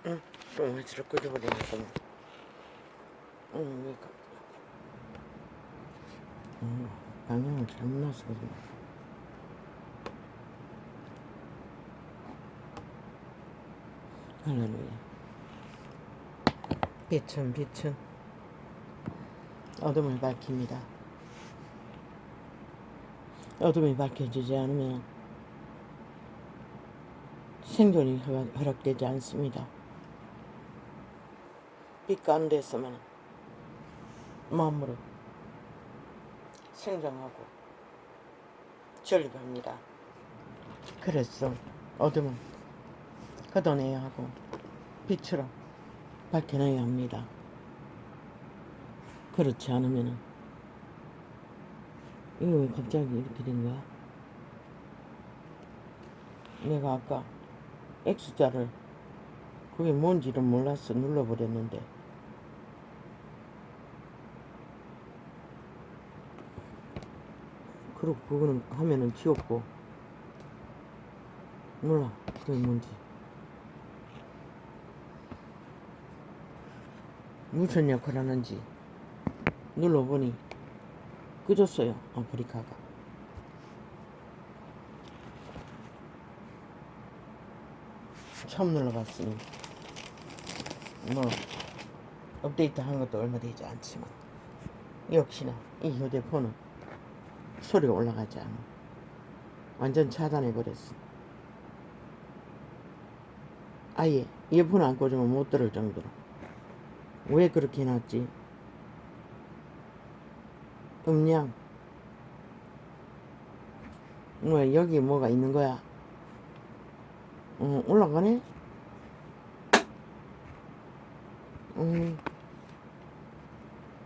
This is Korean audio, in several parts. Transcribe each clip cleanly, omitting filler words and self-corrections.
응, 똥을 저렇게 끄집어내니까. 응, 그러니까. 방향을 잘못 놨거든. 할렐루야. 빛은 어둠을 밝힙니다. 어둠이 밝혀지지 않으면 생존이 허락되지 않습니다. 빛 가운데서만 마음으로 생존하고 전립합니다. 그래서 어둠은 걷어내야 하고 빛으로 밝혀내야 합니다. 그렇지 않으면 이거 왜 갑자기 이렇게 된 거야? 내가 아까 X자를 그게 뭔지를 몰라서 눌러버렸는데 그리고 그거는 화면은 지웠고 몰라 그게 뭔지 무슨 역할 하는지 눌러보니 끄졌어요. 아프리카가 처음 눌러봤으니 뭐 업데이트 한 것도 얼마 되지 않지만 역시나 이 휴대폰은 소리가 올라가지 않아. 완전 차단해버렸어. 아예 이어폰 안 꽂으면 못 들을 정도로. 왜 그렇게 해놨지? 음량 뭐 여기 뭐가 있는 거야? 올라가네?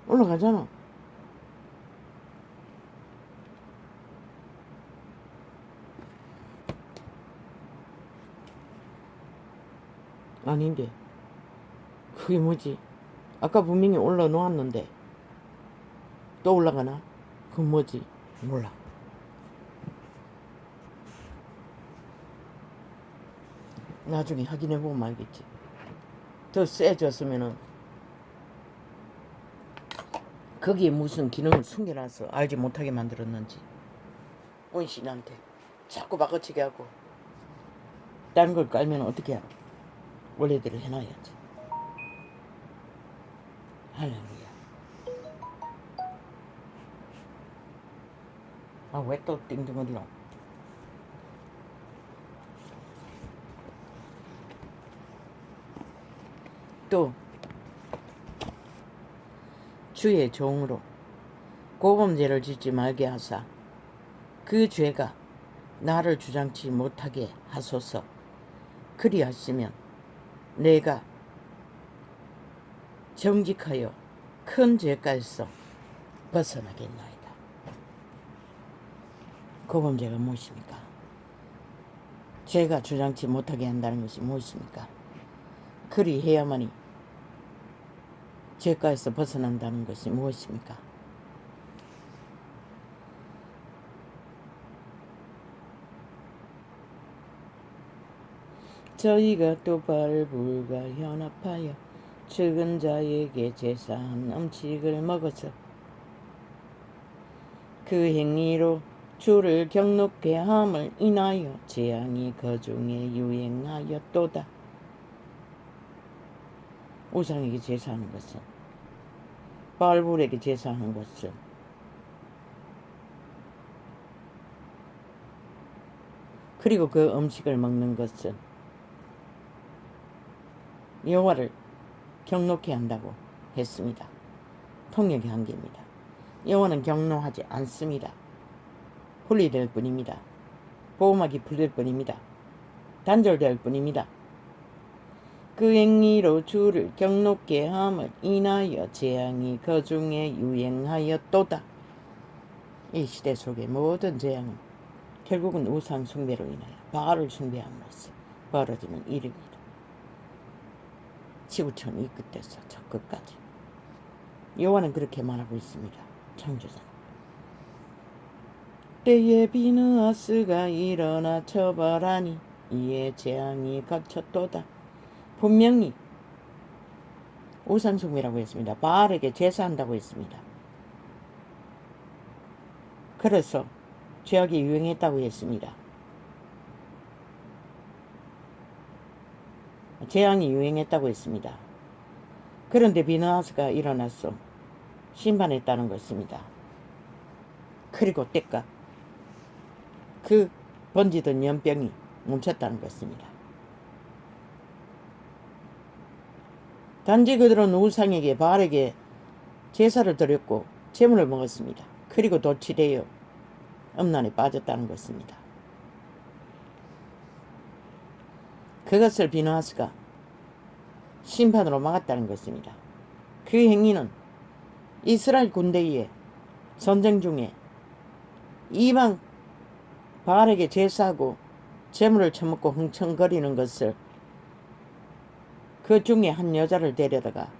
올라가잖아. 아닌데 그게 뭐지? 아까 분명히 올라놓았는데 또 올라가나? 그건 뭐지? 몰라. 나중에 확인해보면 알겠지. 더 세졌으면은 거기에 무슨 기능을 숨겨놔서 알지 못하게 만들었는지 원신한테 자꾸 바꿔치기 하고 다른 걸 깔면 어떻게 알아? 원래대로 해놔야지. 할렐루야. 아, 왜 또 띵둥거리노? 또 주의 종으로 고범죄를 짓지 말게 하사 그 죄가 나를 주장치 못하게 하소서. 그리하시면 내가 정직하여 큰 죄가에서 벗어나겠나이다. 고범죄가 무엇입니까? 죄가 주장치 못하게 한다는 것이 무엇입니까? 그리해야만이 죄가에서 벗어난다는 것이 무엇입니까? 저희가 또 발불과 연합하여 죽은 자에게 제사한 음식을 먹어서 그 행위로 주를 경록케 함을 인하여 재앙이 그 중에 유행하였도다. 우상에게 제사하는 것은, 발불에게 제사하는 것은, 그리고 그 음식을 먹는 것은 여호와를 경록케 한다고 했습니다. 통역의 한계입니다. 여호와는 경노하지 않습니다. 분리될 뿐입니다. 보호막이 풀릴 뿐입니다. 단절될 뿐입니다. 그 행위로 주를 경록케 함을 인하여 재앙이 그 중에 유행하였도다. 이 시대 속의 모든 재앙은 결국은 우상 숭배로 인하여 바알을 숭배함으로써 벌어지는 일입니다. 지구촌 이 끝에서 저 끝까지. 여호와는 그렇게 말하고 있습니다. 창조자. 때에 비느하스가 일어나 처벌하니 이에 재앙이 걷혔도다. 분명히 우상숭배라고 했습니다. 바알에게 제사한다고 했습니다. 그래서 죄악이 유행했다고 했습니다. 재앙이 유행했다고 했습니다. 그런데 비느하스가 일어나서 심판했다는 것입니다. 그리고 때가 그 번지던 연병이 멈췄다는 것입니다. 단지 그들은 우상에게 바알에게 제사를 드렸고 제물을 먹었습니다. 그리고 도취되어 음란에 빠졌다는 것입니다. 그것을 비느하스가 심판으로 막았다는 것입니다. 그 행위는 이스라엘 군대의 전쟁 중에 이방 바알에게 제사하고 제물을 처먹고 흥청거리는 것을 그 중에 한 여자를 데려다가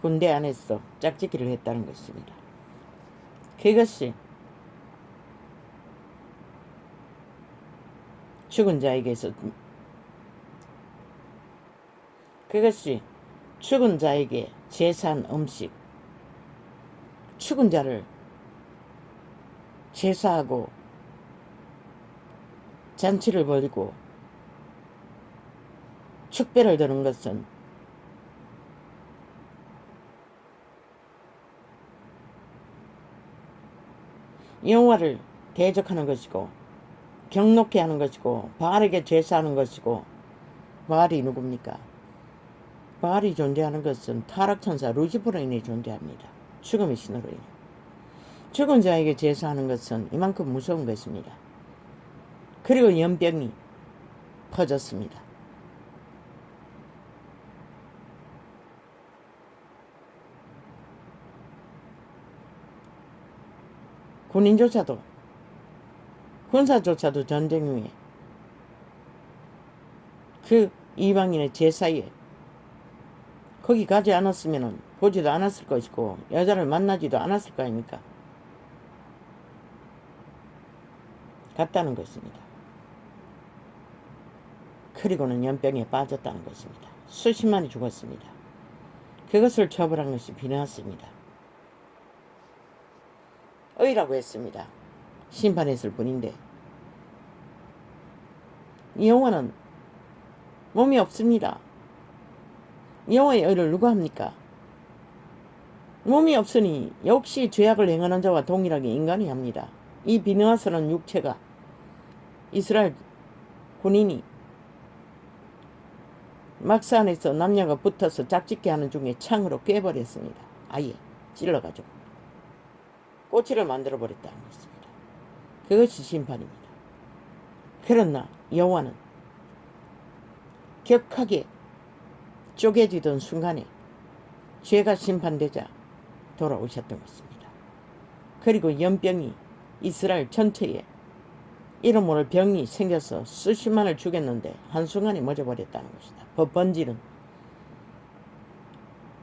군대 안에서 짝짓기를 했다는 것입니다. 그것이 죽은 자에게 제사한 음식, 죽은 자를 제사하고 잔치를 벌이고 축배를 드는 것은 여호와를 대적하는 것이고 경록케 하는 것이고 바알에게 제사하는 것이고, 바알이 누굽니까? 바알이 존재하는 것은 타락천사 루시퍼로 인해 존재합니다. 죽음의 신으로 인해. 죽은 자에게 제사하는 것은 이만큼 무서운 것입니다. 그리고 연병이 퍼졌습니다. 군사조차도 전쟁 후에 그 이방인의 제사에 거기 가지 않았으면 보지도 않았을 것이고 여자를 만나지도 않았을 거 아닙니까? 갔다는 것입니다. 그리고는 연병에 빠졌다는 것입니다. 수십만이 죽었습니다. 그것을 처벌한 것이 비느하스입니다. 의라고 했습니다. 심판했을 뿐인데 여호와는 몸이 없습니다. 여호와의 의를 누가 합니까? 몸이 없으니 역시 죄악을 행하는 자와 동일하게 인간이 합니다. 이 비느하스는 육체가 이스라엘 군인이 막사 안에서 남녀가 붙어서 짝짓기 하는 중에 창으로 깨버렸습니다. 아예 찔러가지고 꼬치를 만들어 버렸다는 것입니다. 그것이 심판입니다. 그러나 여호와는 격하게 쪼개지던 순간에 죄가 심판되자 돌아오셨던 것입니다. 그리고 연병이 이스라엘 전체에 이름 모를 병이 생겨서 수십만을 죽였는데 한순간에 멎어버렸다는 것이다. 번지는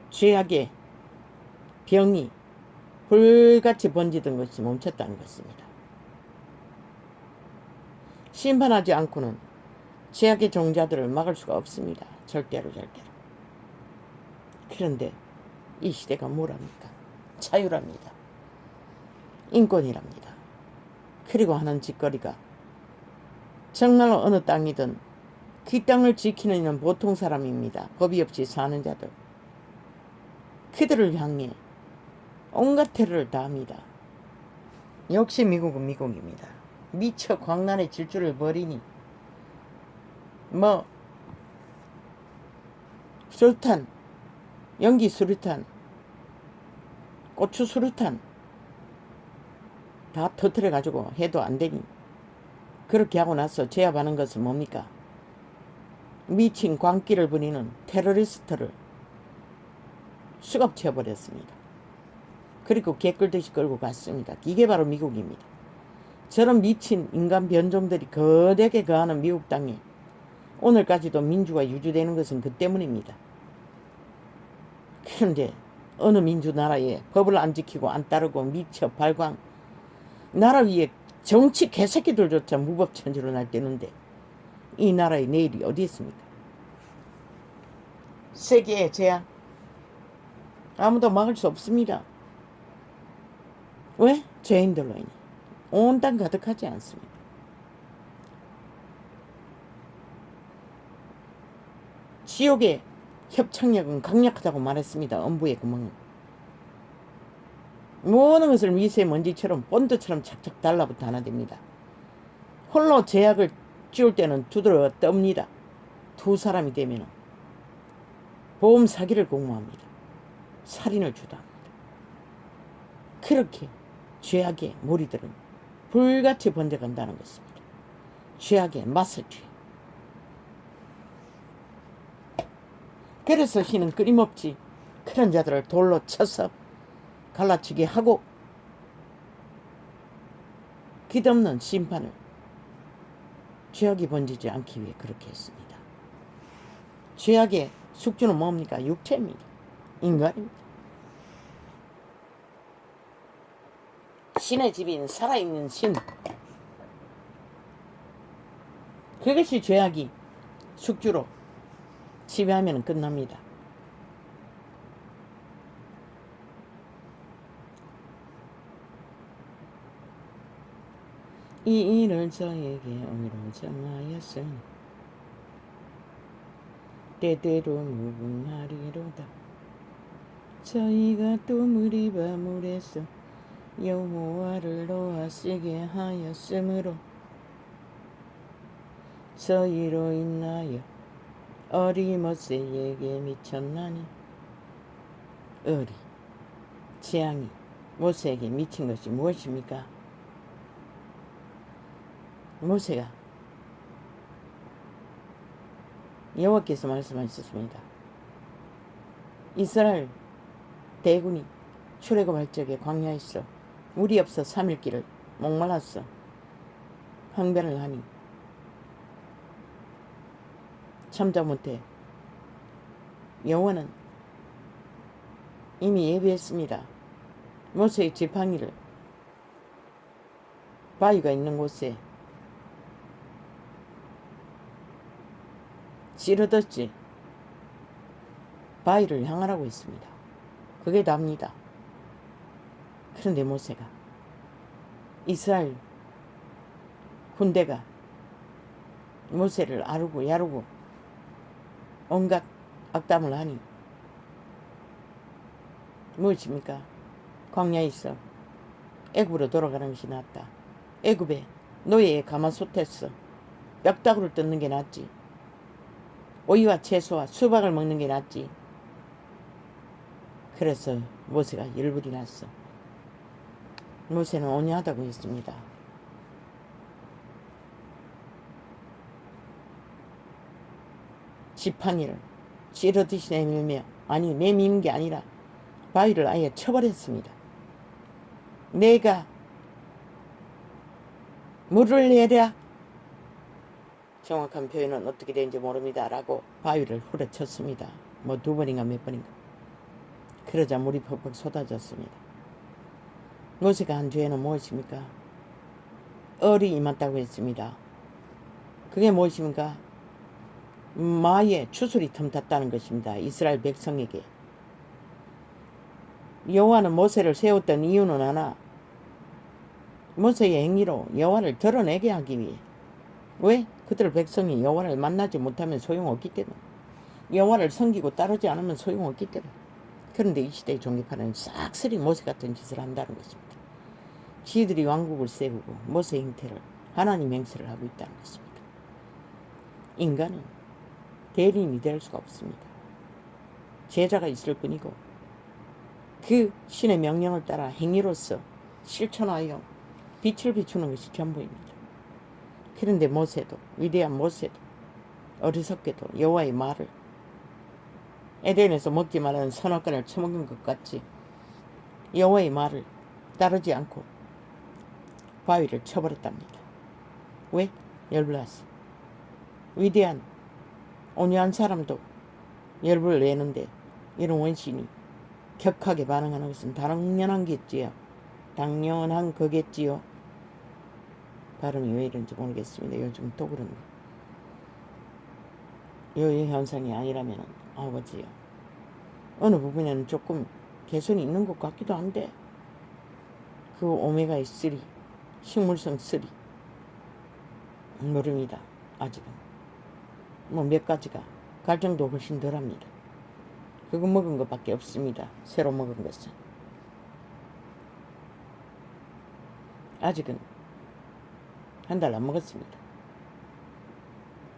죄악의 병이 불같이 번지던 것이 멈췄다는 것입니다. 심판하지 않고는 죄악의 종자들을 막을 수가 없습니다. 절대로. 그런데 이 시대가 뭐랍니까? 자유랍니다. 인권이랍니다. 그리고 하는 짓거리가 정말로 어느 땅이든 그 땅을 지키는 이는 보통 사람입니다. 법이 없이 사는 자들. 그들을 향해 온갖 테러를 다합니다. 역시 미국은 미국입니다. 미처 광란의 질주를 벌이니 수류탄, 연기 수류탄, 고추 수류탄 다 터뜨려 가지고 해도 안 되니 그렇게 하고 나서 제압하는 것은 뭡니까? 미친 광기를 부리는 테러리스트를 수갑채워버렸습니다. 그리고 개끌듯이 끌고 갔습니다. 이게 바로 미국입니다. 저런 미친 인간 변종들이 거대하게 거하는 미국 땅에 오늘까지도 민주가 유지되는 것은 그 때문입니다. 그런데 어느 민주나라에 법을 안 지키고 안 따르고 미쳐 발광 나라 위에 정치 개새끼들조차 무법천지로 날뛰는데 이 나라의 내일이 어디 있습니까? 세계의 재앙 아무도 막을 수 없습니다. 왜? 죄인들로 인해 온 땅 가득하지 않습니다. 지옥의 협착력은 강력하다고 말했습니다. 음부의 구멍은 모든 것을 미세먼지처럼 본드처럼 착착 달라붙어 하나 됩니다. 홀로 제약을 지울 때는 두드러 떱니다. 두 사람이 되면 보험 사기를 공모합니다. 살인을 주도합니다. 그렇게 죄악의 무리들은 불같이 번져간다는 것입니다. 죄악의 맛을 취해. 그래서 신은 끊임없이 그런 자들을 돌로 쳐서 갈라치게 하고 끝없는 심판을 죄악이 번지지 않기 위해 그렇게 했습니다. 죄악의 숙주는 뭡니까? 육체입니다. 인간입니다. 신의 집인 살아있는 신, 그것이 죄악이 숙주로 지배하면 끝납니다. 이 일을 저에게 오늘로 정하였으니 때때로 무궁하리로다. 저희가 또 물이 바물에서 여호와를 놓아쓰게 하였으므로 저희로 인하여 어리 모세에게 미쳤나니. 어리, 재앙이 모세에게 미친 것이 무엇입니까? 모세가 여호와께서 말씀하셨습니다. 이스라엘 대군이 출애굽할 적에 광야에서 물이 없어 3일 길을 목말랐어. 항변을 하니 참다 못해 여호와는 이미 예비했습니다. 모세의 지팡이를 바위가 있는 곳에 찌르듯이 바위를 향하라고 했습니다. 그게 답니다. 그런데 모세가 이스라엘 군대가 모세를 아르고 야르고 온갖 악담을 하니 무엇입니까? 광야에 있어 애굽으로 돌아가는 것이 낫다. 애굽에 노예의 가마솥에서 뼈다구를 뜯는 게 낫지. 오이와 채소와 수박을 먹는 게 낫지. 그래서 모세가 열불이 났어. 모세는 온유하다고 했습니다. 지팡이를 찌르듯이 내밀며, 아니 내미는 게 아니라 바위를 아예 쳐버렸습니다. 내가 물을 내랴, 정확한 표현은 어떻게 되는지 모릅니다 라고 바위를 후려쳤습니다. 뭐 2번인가 몇 번인가. 그러자 물이 퍽퍽 쏟아졌습니다. 모세가 한 죄는 무엇입니까? 얼이 임했다고 했습니다. 그게 무엇입니까? 마의 추술이 틈탔다는 것입니다. 이스라엘 백성에게. 여호와는 모세를 세웠던 이유는 하나, 모세의 행위로 여호와를 드러내게 하기 위해. 왜? 그들 백성이 여호와를 만나지 못하면 소용없기 때문에, 여호와를 섬기고 따르지 않으면 소용없기 때문에. 그런데 이 시대의 종교파는 싹쓸이 모세 같은 짓을 한다는 것입니다. 지들이 왕국을 세우고 모세 행태를, 하나님 행세를 하고 있다는 것입니다. 인간은 대리인이 될 수가 없습니다. 제자가 있을 뿐이고 그 신의 명령을 따라 행위로서 실천하여 빛을 비추는 것이 전부입니다. 그런데 모세도, 위대한 모세도 어리석게도 여호와의 말을, 에덴에서 먹지 말라는 선악과를 처먹은 것 같이 여호와의 말을 따르지 않고 바위를 쳐버렸답니다. 왜? 열불났어. 위대한 온유한 사람도 열불을 내는데 이런 원신이 격하게 반응하는 것은 당연한 게지요. 당연한 거겠지요. 발음이 왜 이런지 모르겠습니다. 요즘 또 그런데. 요 현상이 아니라면 아버지요. 어느 부분에는 조금 개선이 있는 것 같기도 한데 그 오메가3 식물성 3 모릅니다. 아직은 뭐 몇 가지가 갈증도 훨씬 덜합니다. 그거 먹은 것밖에 없습니다. 새로 먹은 것은 아직은 한 달 안 먹었습니다.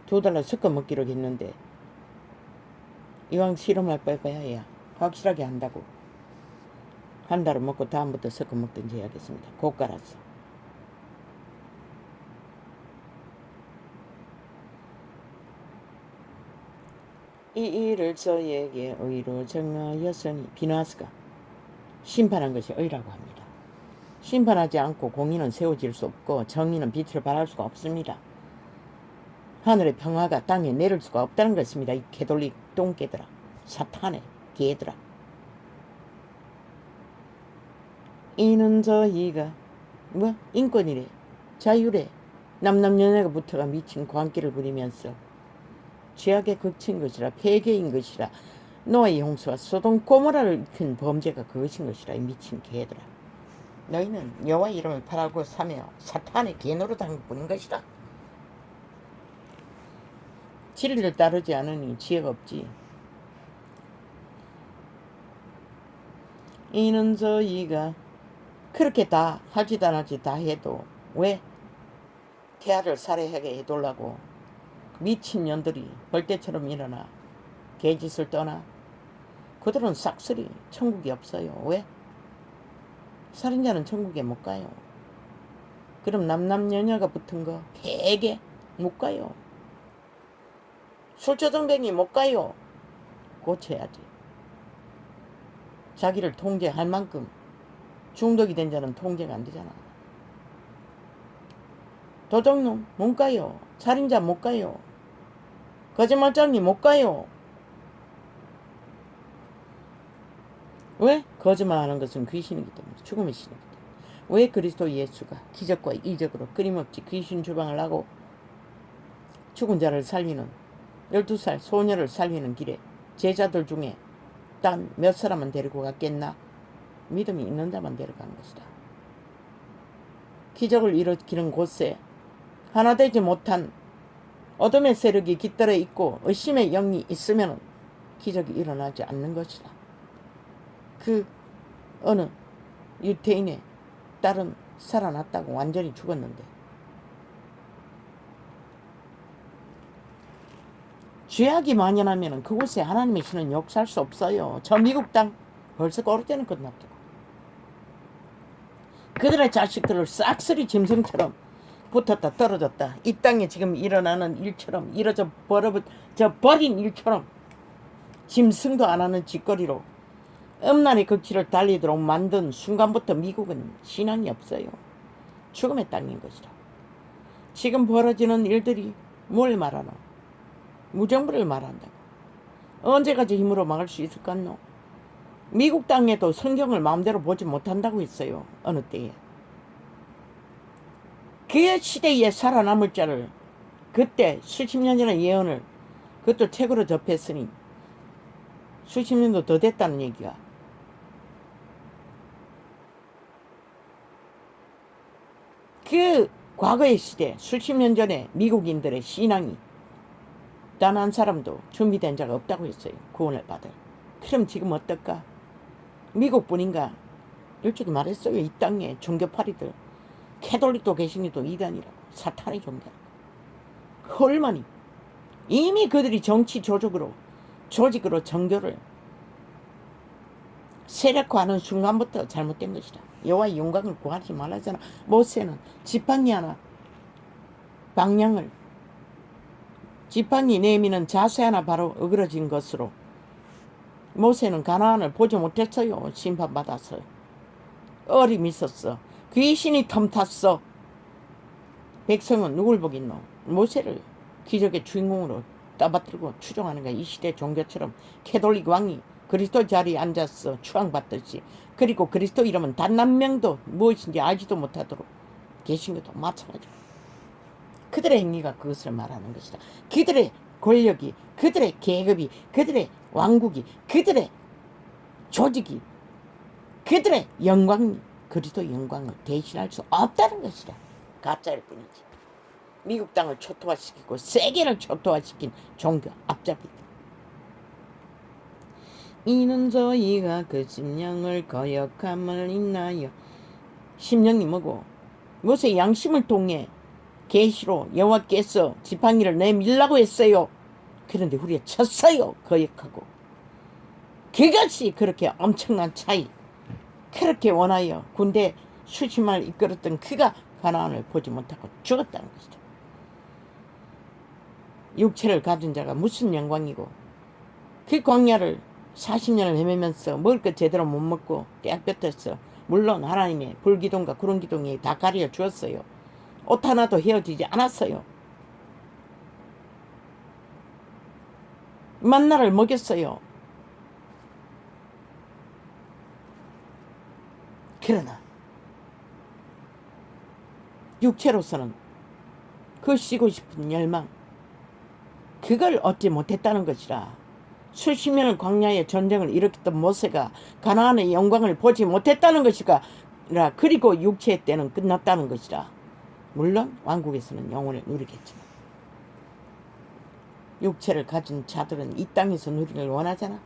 2달러 섞어 먹기로 했는데 이왕 실험할 바에야 확실하게 한다고 한 달은 먹고 다음부터 섞어 먹든지 해야겠습니다. 고가라서. 이 일을 저에게 의로 정하였으니 비나스가 심판한 것이 의라고 합니다. 심판하지 않고 공의는 세워질 수 없고 정의는 빛을 발할 수가 없습니다. 하늘의 평화가 땅에 내릴 수가 없다는 것입니다. 이 개돌리 똥개들아, 사탄의 개들아. 이는 저희가 뭐 인권이래, 자유래, 남남여녀가 붙어가 미친 광기를 부리면서 죄악에 그친 것이라, 폐괴인 것이라, 노아의 홍수와 소돔 고모라를 일으킨 범죄가 그것인 것이라. 이 미친 개들아, 너희는 여호와 이름을 팔고 사며 사탄의 개 노릇한 것뿐인 것이다. 진리를 따르지 않으니 지혜가 없지. 이는 저희가 그렇게 다 하지도 않았지 다 해도 왜 태아를 살해하게 해둘라고 미친년들이 벌떼처럼 일어나 개짓을 떠나. 그들은 싹쓸이 천국이 없어요. 왜? 살인자는 천국에 못 가요. 그럼 남남여녀가 붙은 거 되게 못 가요. 술주정뱅이 못 가요. 고쳐야지. 자기를 통제할 만큼 중독이 된 자는 통제가 안 되잖아. 도적놈 못 가요. 살인자 못 가요. 거짓말장이 못 가요. 왜? 거짓말하는 것은 귀신이기 때문에, 죽음의 신이기 때문에. 왜 그리스도 예수가 기적과 이적으로 끊임없이 귀신 주방을 하고 죽은 자를 살리는 12살 소녀를 살리는 길에 제자들 중에 단 몇 사람은 데리고 갔겠나? 믿음이 있는 자만 데려간 것이다. 기적을 일으키는 곳에 하나 되지 못한 어둠의 세력이 깃들어 있고 의심의 영이 있으면 기적이 일어나지 않는 것이다. 그 어느 유태인의 딸은 살아났다고 완전히 죽었는데 죄악이 만연하면 그곳에 하나님의 신은 역사할 수 없어요. 저 미국 땅 벌써 꼬르때는 끝났다고. 그들의 자식들을 싹쓸이 짐승처럼 붙었다 떨어졌다. 이 땅에 지금 일어나는 일처럼 이뤄져 버린 일처럼 짐승도 안 하는 짓거리로 음란의 극치를 달리도록 만든 순간부터 미국은 신앙이 없어요. 죽음의 땅인 것이다. 지금 벌어지는 일들이 뭘 말하노? 무정부를 말한다고. 언제까지 힘으로 막을 수 있을 것 같노? 미국 땅에도 성경을 마음대로 보지 못한다고 했어요. 어느 때에. 그 시대에 살아남을 자를 그때 수십 년 전의 예언을 그것도 책으로 접했으니 수십 년도 더 됐다는 얘기가. 그 과거의 시대 수십 년 전에 미국인들의 신앙이 단 한 사람도 준비된 자가 없다고 했어요. 구원을 받을. 그럼 지금 어떨까? 미국뿐인가? 일찍이 말했어요. 이 땅에 종교파리들 캐톨릭도 개신이도 이단이라고, 사탄의 종교라고. 헐머니 이미 그들이 정치 조직으로 정교를 세력화하는 순간부터 잘못된 것이다. 여호와의 영광을 구하지 말라잖아. 모세는 지팡이 하나 방향을 지팡이 내미는 자세 하나 바로 어그러진 것으로 모세는 가나안을 보지 못했어요. 심판받았어. 어림이 있었어. 귀신이 텀탔어. 백성은 누굴 보겠노? 모세를 기적의 주인공으로 따받들고 추종하는 거야. 이 시대 종교처럼 캐톨릭 왕이 그리스도 자리에 앉았어. 추앙받듯이. 그리고 그리스도 이름은 단 한 명도 무엇인지 알지도 못하도록 계신 것도 마찬가지고. 그들의 행위가 그것을 말하는 것이다. 그들의 권력이, 그들의 계급이, 그들의 왕국이, 그들의 조직이, 그들의 영광이 그리스도 영광을 대신할 수 없다는 것이라. 가짜일 뿐이지. 미국 땅을 초토화시키고 세계를 초토화시킨 종교 앞잡이다. 이는 저희가 그 심령을 거역함을 인하여. 심령이 뭐고? 모세의 양심을 통해 계시로 여호와께서 지팡이를 내밀라고 했어요. 그런데 우리가 쳤어요. 거역하고. 그것이 그렇게 엄청난 차이. 그렇게 원하여 군대 수십만을 이끌었던 그가 가나안을 보지 못하고 죽었다는 것이다. 육체를 가진 자가 무슨 영광이고, 그 광야를 40년을 헤매면서 먹을 것 제대로 못 먹고 떼약볕에서, 물론 하나님의 불기둥과 구름기둥이 다 가려 주었어요. 옷 하나도 헤어지지 않았어요. 만나를 먹였어요. 그러나 육체로서는 그 쉬고 싶은 열망, 그걸 얻지 못했다는 것이라. 수십 년을 광야에 전쟁을 일으켰던 모세가 가나안의 영광을 보지 못했다는 것이라. 그리고 육체의 때는 끝났다는 것이라. 물론 왕국에서는 영원을 누리겠지만 육체를 가진 자들은 이 땅에서 누리를 원하잖아.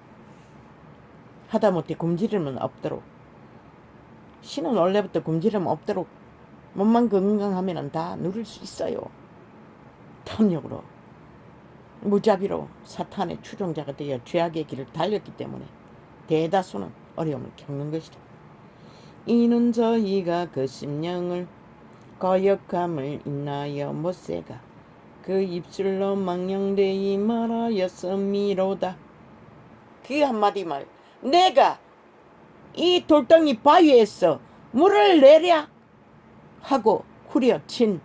하다못해 굶주림은 없도록, 신은 원래부터 굶주림 없도록 몸만 건강하면 다 누릴 수 있어요. 탐욕으로, 무자비로 사탄의 추종자가 되어 죄악의 길을 달렸기 때문에 대다수는 어려움을 겪는 것이다. 이는 저희가 그 심령을 거역함을 인하여 모세가 그 입술로 망령되이 말하였음이로다. 그 한마디 말, 내가 이 돌덩이 바위에서 물을 내랴 하고 후려친,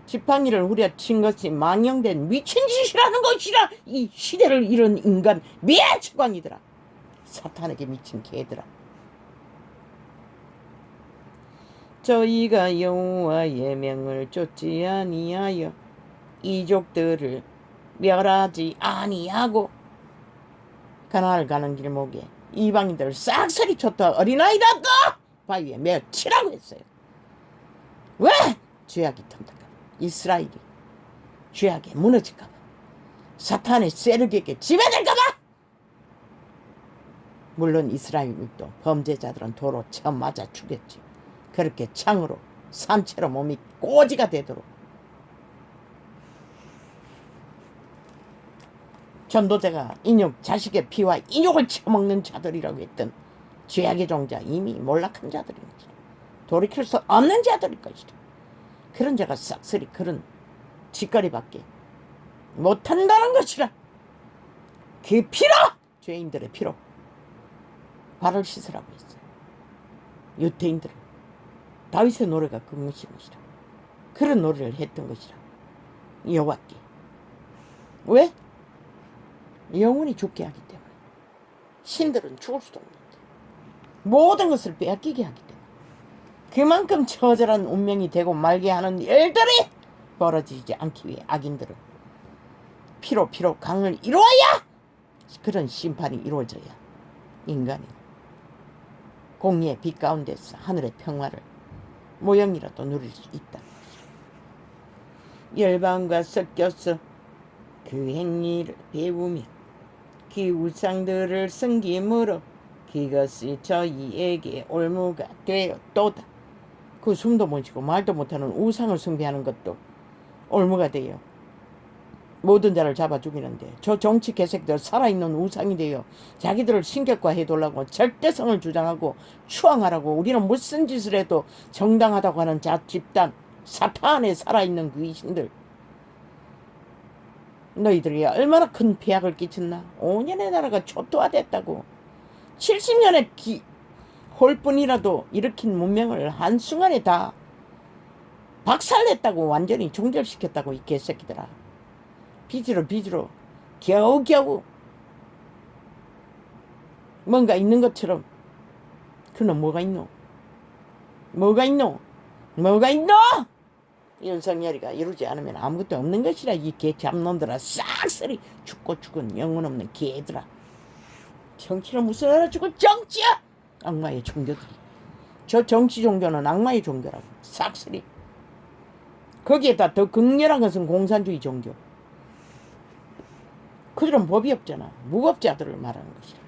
지팡이를 후려친 것이 망령된 미친 짓이라는 것이라. 이 시대를 이룬 인간 미치광이더라. 사탄에게 미친 개들아. 저희가 여호와의 명을 쫓지 아니하여 이족들을 멸하지 아니하고 가나안을 가는 길목에 이방인들을 싹쓸이 쳤다 어린아이라도 바위에 매어 치라고 했어요. 왜? 죄악이 탐탁하다. 이스라엘이 죄악에 무너질까봐, 사탄의 세력에게 지배될까봐. 물론 이스라엘도 범죄자들은 도로 쳐 맞아 죽였지. 그렇게 창으로 산채로 몸이 꼬지가 되도록 전도자가 자식의 피와 인욕을 처먹는 자들이라고 했던 죄악의 종자, 이미 몰락한 자들인 것이다. 돌이킬 수 없는 자들일 것이다. 그런 자가 싹쓸이 그런 짓거리밖에 못한다는 것이라. 그 피로, 죄인들의 피로 발을 씻으라고 했어요. 유태인들은 다윗의 노래가 그것이라. 그런 노래를 했던 것이라. 여호와께. 왜? 영원히 죽게 하기 때문에. 신들은 죽을 수도 없는데 모든 것을 빼앗기게 하기 때문에 그만큼 처절한 운명이 되고 말게 하는 일들이 벌어지지 않기 위해 악인들은 피로 강을 이루어야 그런 심판이 이루어져야 인간이 공의의 빛 가운데서 하늘의 평화를 모형이라도 누릴 수 있다. 열방과 섞여서 그 행위를 배우며 그 우상들을 섬김으로 그것이 저희에게 올무가 되었도다. 그 숨도 못 쉬고 말도 못하는 우상을 숭배하는 것도 올무가 돼요. 모든 자를 잡아 죽이는데 저 정치 개새끼들 살아있는 우상이 돼요. 자기들을 신격화해달라고 절대성을 주장하고 추앙하라고 우리는 무슨 짓을 해도 정당하다고 하는 집단 사탄에 살아있는 귀신들, 너희들이 얼마나 큰 폐악을 끼쳤나. 5년의 나라가 초토화됐다고. 70년의 홀뿐이라도 일으킨 문명을 한순간에 다 박살냈다고. 완전히 종결시켰다고. 이 개새끼들아. 빚으로 겨우겨우 뭔가 있는 것처럼. 그는 뭐가 있노? 윤석열이가 이루지 않으면 아무것도 없는 것이라. 이 개 잡놈들아, 싹쓸이 죽고 죽은 영혼 없는 개들아. 정치는 무슨 알아 죽을 정치야. 악마의 종교들이. 저 정치 종교는 악마의 종교라고. 싹쓸이. 거기에다 더 극렬한 것은 공산주의 종교. 그들은 법이 없잖아. 무법자들을 말하는 것이라.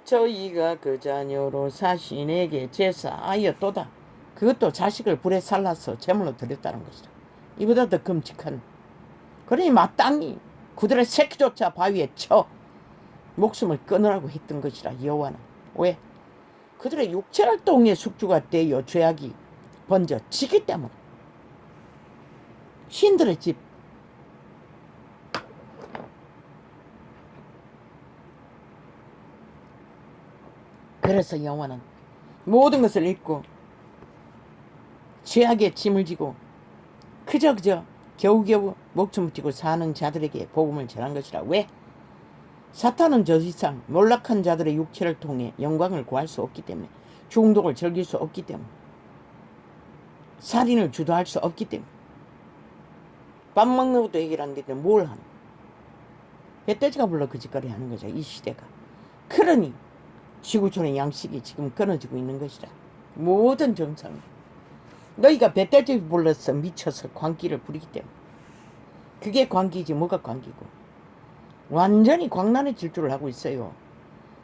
저희가 그 자녀로 사신에게 제사하여 또다. 그것도 자식을 불에 살라서 제물로 드렸다는 것이라. 이보다 더 끔찍한. 그러니 마땅히 그들의 새끼조차 바위에 쳐 목숨을 끊으라고 했던 것이라. 여호와는. 왜? 그들의 육체활동의 숙주가 되어 죄악이 번져지기 때문에. 신들의 집. 그래서 여호와는 모든 것을 잊고 죄악의 짐을 지고 그저 겨우겨우 목숨을 쥐고 사는 자들에게 복음을 전한 것이라. 왜? 사탄은 저 이상 몰락한 자들의 육체를 통해 영광을 구할 수 없기 때문에, 중독을 즐길 수 없기 때문에, 살인을 주도할 수 없기 때문에. 밥 먹는 것도 해결 안 되는데 뭘 하나. 배돼지가 불러 그 짓거리 하는 거죠, 이 시대가. 그러니 지구촌의 양식이 지금 끊어지고 있는 것이라. 모든 정상. 너희가 배돼지 불러서 미쳐서 광기를 부리기 때문에. 그게 광기지 뭐가 광기고. 완전히 광란의 질주를 하고 있어요.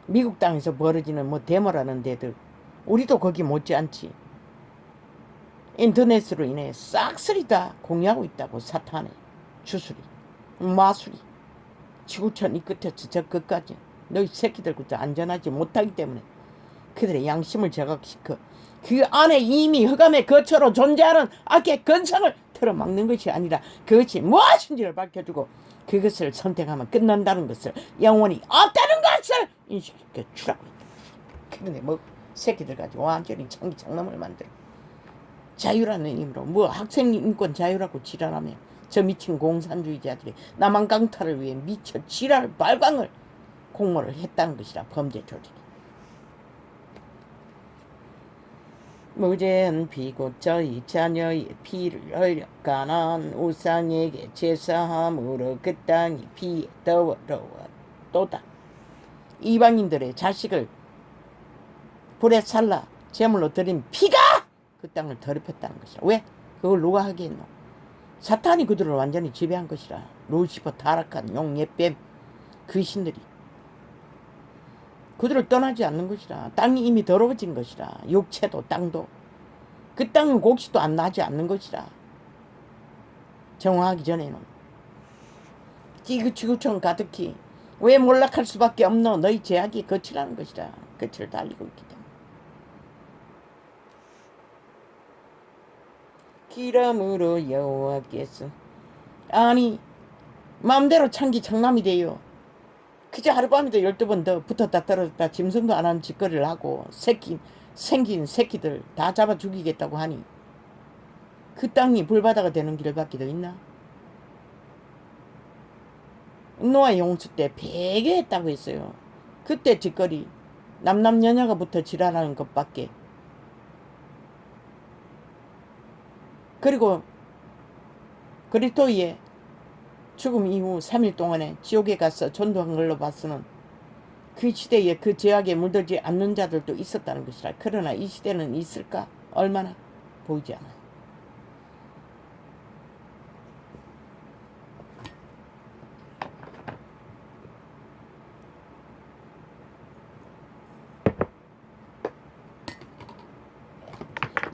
미국 땅에서 벌어지는 뭐 데모라는 데들, 우리도 거기 못지않지. 인터넷으로 인해 싹쓸이 다 공유하고 있다고. 사탄의 주술이, 마술이. 지구촌 이 끝에서 저 끝까지 너희 새끼들 그저 안전하지 못하기 때문에 그들의 양심을 자각시켜 그 안에 이미 흑암의 거처로 존재하는 악의 근성을 틀어막는 것이 아니라 그것이 무엇인지를 밝혀주고 그것을 선택하면 끝난다는 것을, 영원히 없다는 것을 인식시켜 주라고 했다. 그런데 뭐 새끼들 가지고 완전히 장남을 만들어. 자유라는 의미로 뭐 학생 인권 자유라고 지랄하며 저 미친 공산주의자들이 남한 강탈을 위해 미쳐 지랄 발광을 공모를 했다는 것이라. 범죄 조직이. 무죄한 피고 저희 자녀의 피를 흘려 가나안 우상에게 제사함으로 그 땅이 피에 더러워도다. 이방인들의 자식을 불에 살라 제물로 드린 피가 그 땅을 더럽혔다는 것이라. 왜? 그걸 누가 하겠노? 사탄이 그들을 완전히 지배한 것이라. 루시퍼 타락한 용예뱀 귀신들이 그들을 떠나지 않는 것이라. 땅이 이미 더러워진 것이라. 육체도 땅도. 그 땅은 곡식도 안 나지 않는 것이라. 정화하기 전에는. 지구촌 가득히 왜 몰락할 수밖에 없노? 너희 죄악이 거치라는 것이라. 끝을 달리고 있기 때문에. 기름으로 여호와께서, 아니 마음대로 창기 장남이 돼요. 그저 하룻밤에도 12번 더 붙었다 떨어졌다 짐승도 안 하는 짓거리를 하고 생긴 새끼들 다 잡아 죽이겠다고 하니 그 땅이 불바다가 되는 길밖에 더 있나? 노아 용수 때 베개 했다고 했어요. 그때 짓거리 남남여녀가 붙어 지랄하는 것밖에. 그리고 그리스도의 죽음 이후 3일 동안에 지옥에 가서 전도한 걸로 봐서는 그 시대에 그 죄악에 물들지 않는 자들도 있었다는 것이라. 그러나 이 시대는 있을까? 얼마나? 보이지 않아요.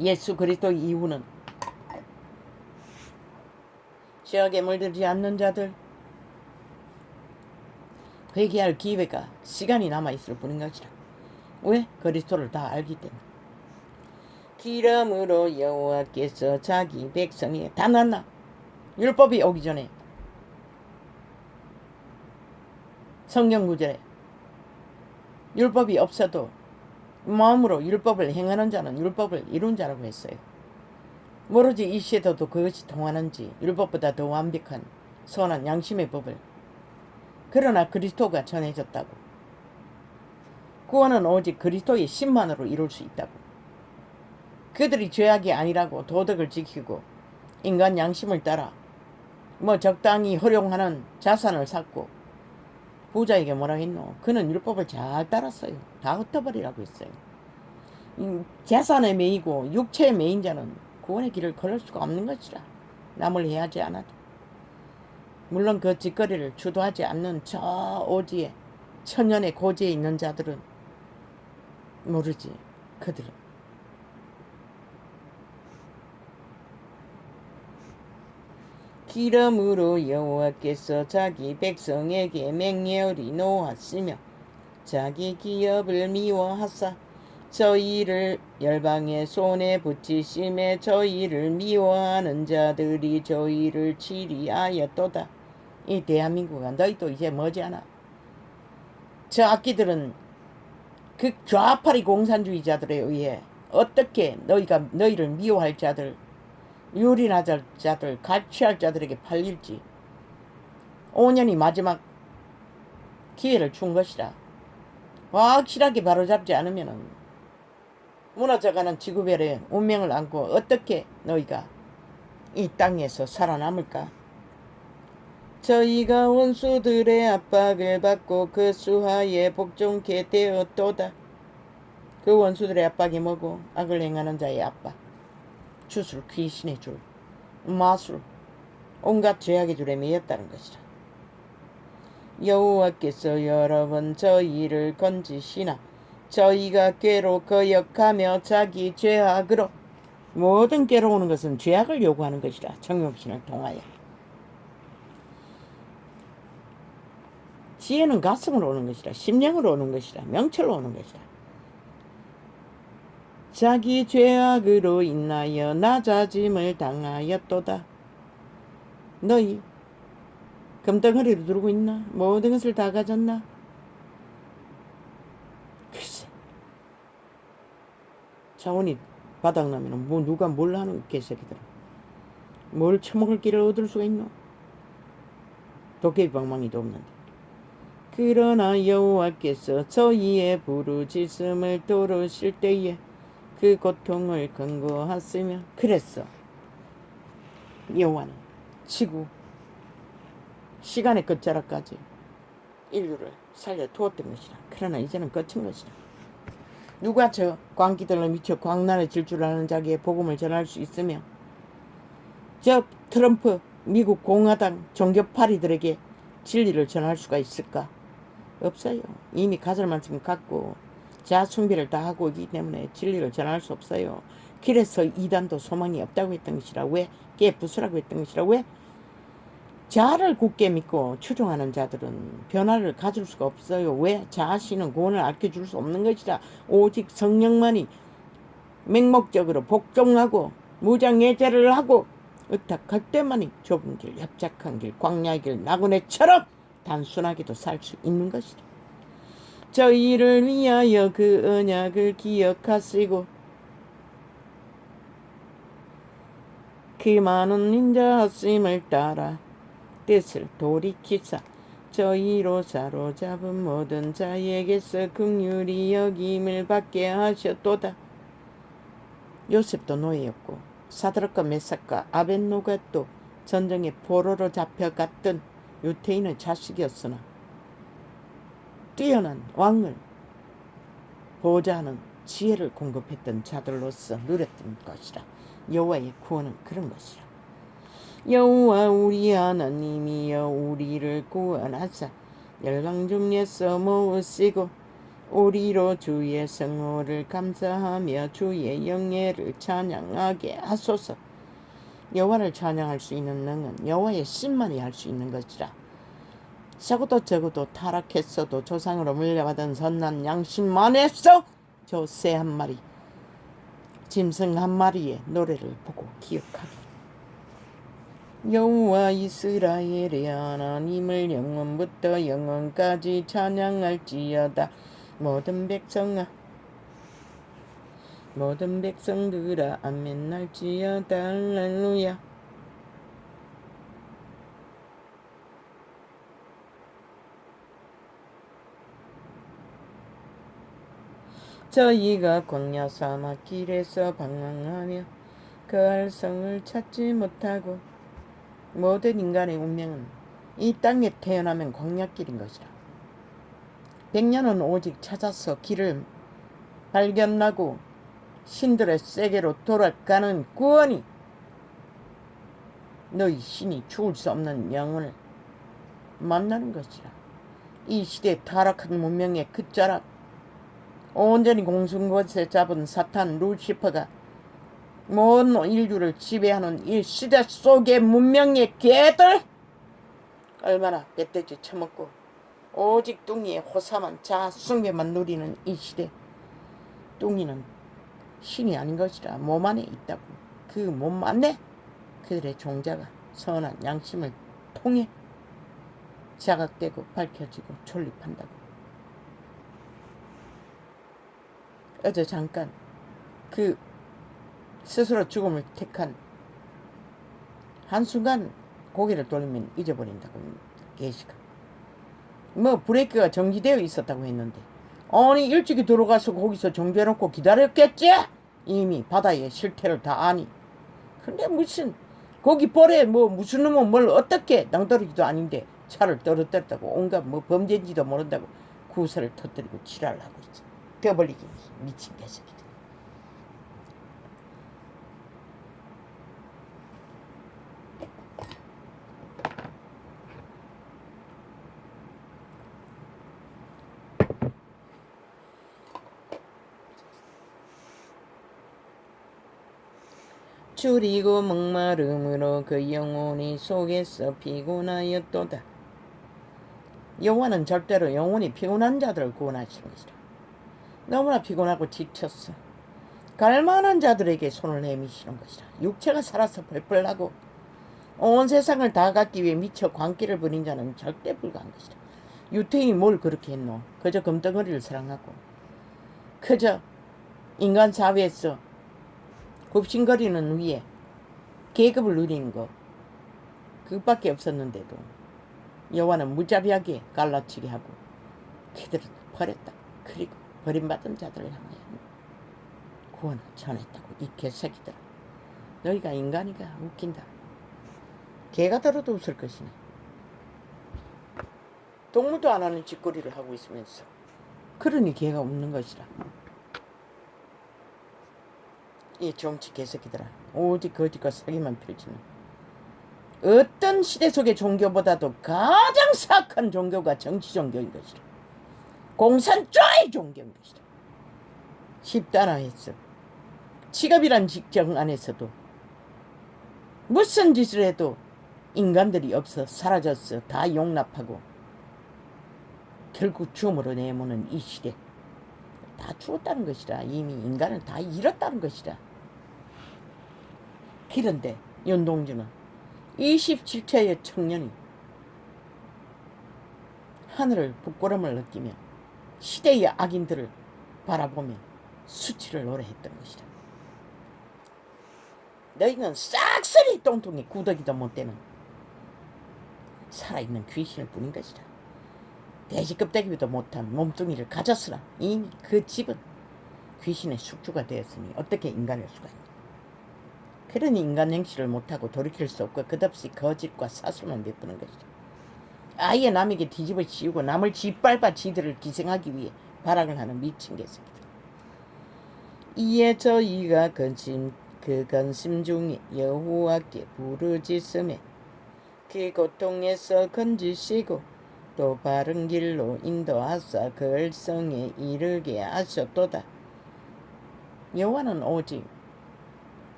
예수 그리스도 이후는 죄악에 물들지 않는 자들 회개할 기회가, 시간이 남아있을 뿐인 것이라. 왜? 그리스도를 다 알기 때문에. 기름으로 여호와께서 자기 백성에게 단 하나, 율법이 오기 전에 성경 구절에 율법이 없어도 마음으로 율법을 행하는 자는 율법을 이룬 자라고 했어요. 모르지 이 시대도 그것이 통하는지. 율법보다 더 완벽한 선한 양심의 법을. 그러나 그리스도가 전해졌다고. 구원은 오직 그리스도의 신만으로 이룰 수 있다고. 그들이 죄악이 아니라고 도덕을 지키고 인간 양심을 따라 뭐 적당히 활용하는 자산을 샀고 부자에게 뭐라 했노? 그는 율법을 잘 따랐어요. 다 흩어버리라고 했어요. 재산에 매이고 육체에 매인 자는 구원의 길을 걸을 수가 없는 것이라. 남을 해하지 않아도. 물론 그 짓거리를 주도하지 않는 저 오지에 천년의 고지에 있는 자들은 모르지. 그들은 기름으로 여호와께서 자기 백성에게 맹렬히 노하시며 자기 기업을 미워하사 저희를 열방의 손에 붙이심에 저희를 미워하는 자들이 저희를 치리하였도다. 이 대한민국아, 너희도 이제 머지않아. 저 악기들은 그 좌파리 공산주의자들에 의해 어떻게 너희가 너희를 미워할 자들, 유린할 자들, 갈취할 자들에게 팔릴지 5년이 마지막 기회를 준 것이라. 확실하게 바로잡지 않으면 무너져가는 지구별의 운명을 안고 어떻게 너희가 이 땅에서 살아남을까? 저희가 원수들의 압박을 받고 그 수하에 복종케 되었도다. 그 원수들의 압박이 뭐고? 악을 행하는 자의 압박, 주술, 귀신의 줄, 마술, 온갖 죄악의 줄에 매였다는 것이라. 여호와께서 여러 번 저희를 건지시나 저희가 꾀로 거역하며 자기 죄악으로, 모든 꾀로 오는 것은 죄악을 요구하는 것이라. 정욕신을 통하여. 지혜는 가슴으로 오는 것이라. 심령으로 오는 것이라. 명철로 오는 것이라. 자기 죄악으로 인하여 낮아짐을 당하였도다. 너희 금덩어리로 두르고 있나? 모든 것을 다 가졌나? 글쎄, 자원이 바닥나면 뭐 누가 뭘 하는 개새끼들. 뭘 처먹을 길을 얻을 수가 있노? 도깨비 방망이도 없는데. 그러나 여호와께서 저희의 부르짖음을 들으실 때에 그 고통을 근거하시며, 그랬어. 여호와는 지구 시간의 끝자락까지 인류를 살려두었던 것이라. 그러나 이제는 끝인 것이라. 누가 저 광기들로 미쳐 광란에 질 줄 아는 자기의 복음을 전할 수 있으며 저 트럼프 미국 공화당 종교파리들에게 진리를 전할 수가 있을까? 없어요. 이미 가질 만큼 갖고 자아숭배를 다 하고 있기 때문에 진리를 전할 수 없어요. 그래서 이단도 소망이 없다고 했던 것이라. 왜? 깨부수라고 했던 것이라. 왜? 자아를 굳게 믿고 추종하는 자들은 변화를 가질 수가 없어요. 왜? 자신은 구원을 알려줄 수 없는 것이라. 오직 성령만이 맹목적으로 복종하고 무장예제를 하고 의탁할 때만이 좁은 길, 협착한 길, 광야의 길, 나그네처럼 단순하게도 살 수 있는 것이라. 저희를 위하여 그 언약을 기억하시고 그 많은 인자하심을 따라 뜻을 돌이키사 저희로 사로잡은 모든 자에게서 긍휼히 여김을 받게 하셨도다. 요셉도 노예였고 사드락과 메삭과 아벳노가도 전쟁의 포로로 잡혀갔던 유태인의 자식이었으나 뛰어난 왕을 보호자하는 지혜를 공급했던 자들로서 누렸던 것이라. 여호와의 구원은 그런 것이라. 여호와 우리 하나님이여 우리를 구원하사 열방 중에서 모으시고 우리로 주의 성호를 감사하며 주의 영예를 찬양하게 하소서. 여호와를 찬양할 수 있는 능은 여호와의 신만이 할 수 있는 것이라. 적어도 타락했어도 조상으로 물려받은 선한 양심만 했어. 저 새 한 마리, 짐승 한 마리의 노래를 보고 기억하기. 여호와 이스라엘의 하나님을 영원부터 영원까지 찬양할지어다. 모든 백성아, 모든 백성들아 아멘 할지어다. 할렐루야. 저희가 광야 사막길에서 방황하며 그 알성을 찾지 못하고 모든 인간의 운명은 이 땅에 태어나면 광야길인 것이라. 100년은 오직 찾아서 길을 발견하고 신들의 세계로 돌아가는 구원이 너희 신이 죽을 수 없는 영혼을 만나는 것이라. 이 시대 타락한 문명의 끝자락, 온전히 공승곳에 잡은 사탄 루시퍼가 온 인류를 지배하는 이 시대 속의 문명의 개들, 얼마나 멧돼지 처먹고 오직 뚱이의 호사만 자숭배만 누리는 이 시대. 뚱이는 신이 아닌 것이라 몸 안에 있다고. 그 몸 안에 그들의 종자가 선한 양심을 통해 자각되고 밝혀지고 존립한다고. 어제 잠깐 그 스스로 죽음을 택한 한순간 고개를 돌리면 잊어버린다고. 계시가 뭐 브레이크가 정지되어 있었다고 했는데, 아니 일찍이 들어가서 거기서 정지해놓고 기다렸겠지. 이미 바다의 실태를 다 아니. 근데 무슨 거기 벌에 뭐 무슨 놈은 뭘 어떻게 낭떠러지도 아닌데 차를 떨어뜨렸다고 온갖 뭐 범죄인지도 모른다고 구설을 터뜨리고 지랄을 하고 있어. 떠벌리기 미친 개새끼들. 줄이고 목마름으로 그 영혼이 속에서 피곤하였도다. 여호와는 절대로 영혼이 피곤한 자들을 구원하시는 것이라. 너무나 피곤하고 지쳤어. 갈만한 자들에게 손을 내미시는 것이라. 육체가 살아서 펄펄하고 온 세상을 다 갖기 위해 미쳐 광기를 부린 자는 절대 불가한 것이라. 유태인이 뭘 그렇게 했노? 그저 금덩어리를 사랑하고 그저 인간 사회에서 굽신거리는 위에 계급을 누리는 거, 그것밖에 없었는데도 여호와는 무자비하게 갈라치게 하고 그들을 버렸다. 그리고 버림받은 자들을 향하여 구원을 전했다고. 이 개새끼들아, 너희가 인간이가 웃긴다. 개가 들어도 웃을 것이네. 동무도 안 하는 짓거리를 하고 있으면서 그러니 개가 웃는 것이라. 이 정치 개새끼들아, 오직 거짓과 사기만 펼치는 어떤 시대 속의 종교보다도 가장 사악한 종교가 정치 종교인 것이라. 공산주의 종교인 것이라. 집단화했어. 직업이란 직장 안에서도 무슨 짓을 해도 인간들이 없어 사라졌어. 다 용납하고 결국 죽음으로 내모는 이 시대. 다 죽었다는 것이라. 이미 인간을 다 잃었다는 것이라. 그런데 윤동주는 27세의 청년이 하늘을 부끄러움을 느끼며 시대의 악인들을 바라보며 수치를 노래했던 것이다. 너희는 싹쓸이 똥통에 구더기도 못되는 살아있는 귀신을 부린 것이다. 돼지 껍데기도 못한 몸뚱이를 가졌으나 이미 그 집은 귀신의 숙주가 되었으니 어떻게 인간일 수가 있나. 그러니 인간 행실을 못하고 돌이킬 수 없고 끝없이 거짓과 사술만 베푸는 것이다. 아예 남에게 뒤집어 씌우고 남을 짓밟아 지들을 기생하기 위해 발악을 하는 미친 개새끼들. 이에 저희가 그 근심 중에 여호와께 부르짖음에 그 고통에서 건지시고 또 바른 길로 인도하사 그 얼성에 이르게 하셨도다. 여호와는 오직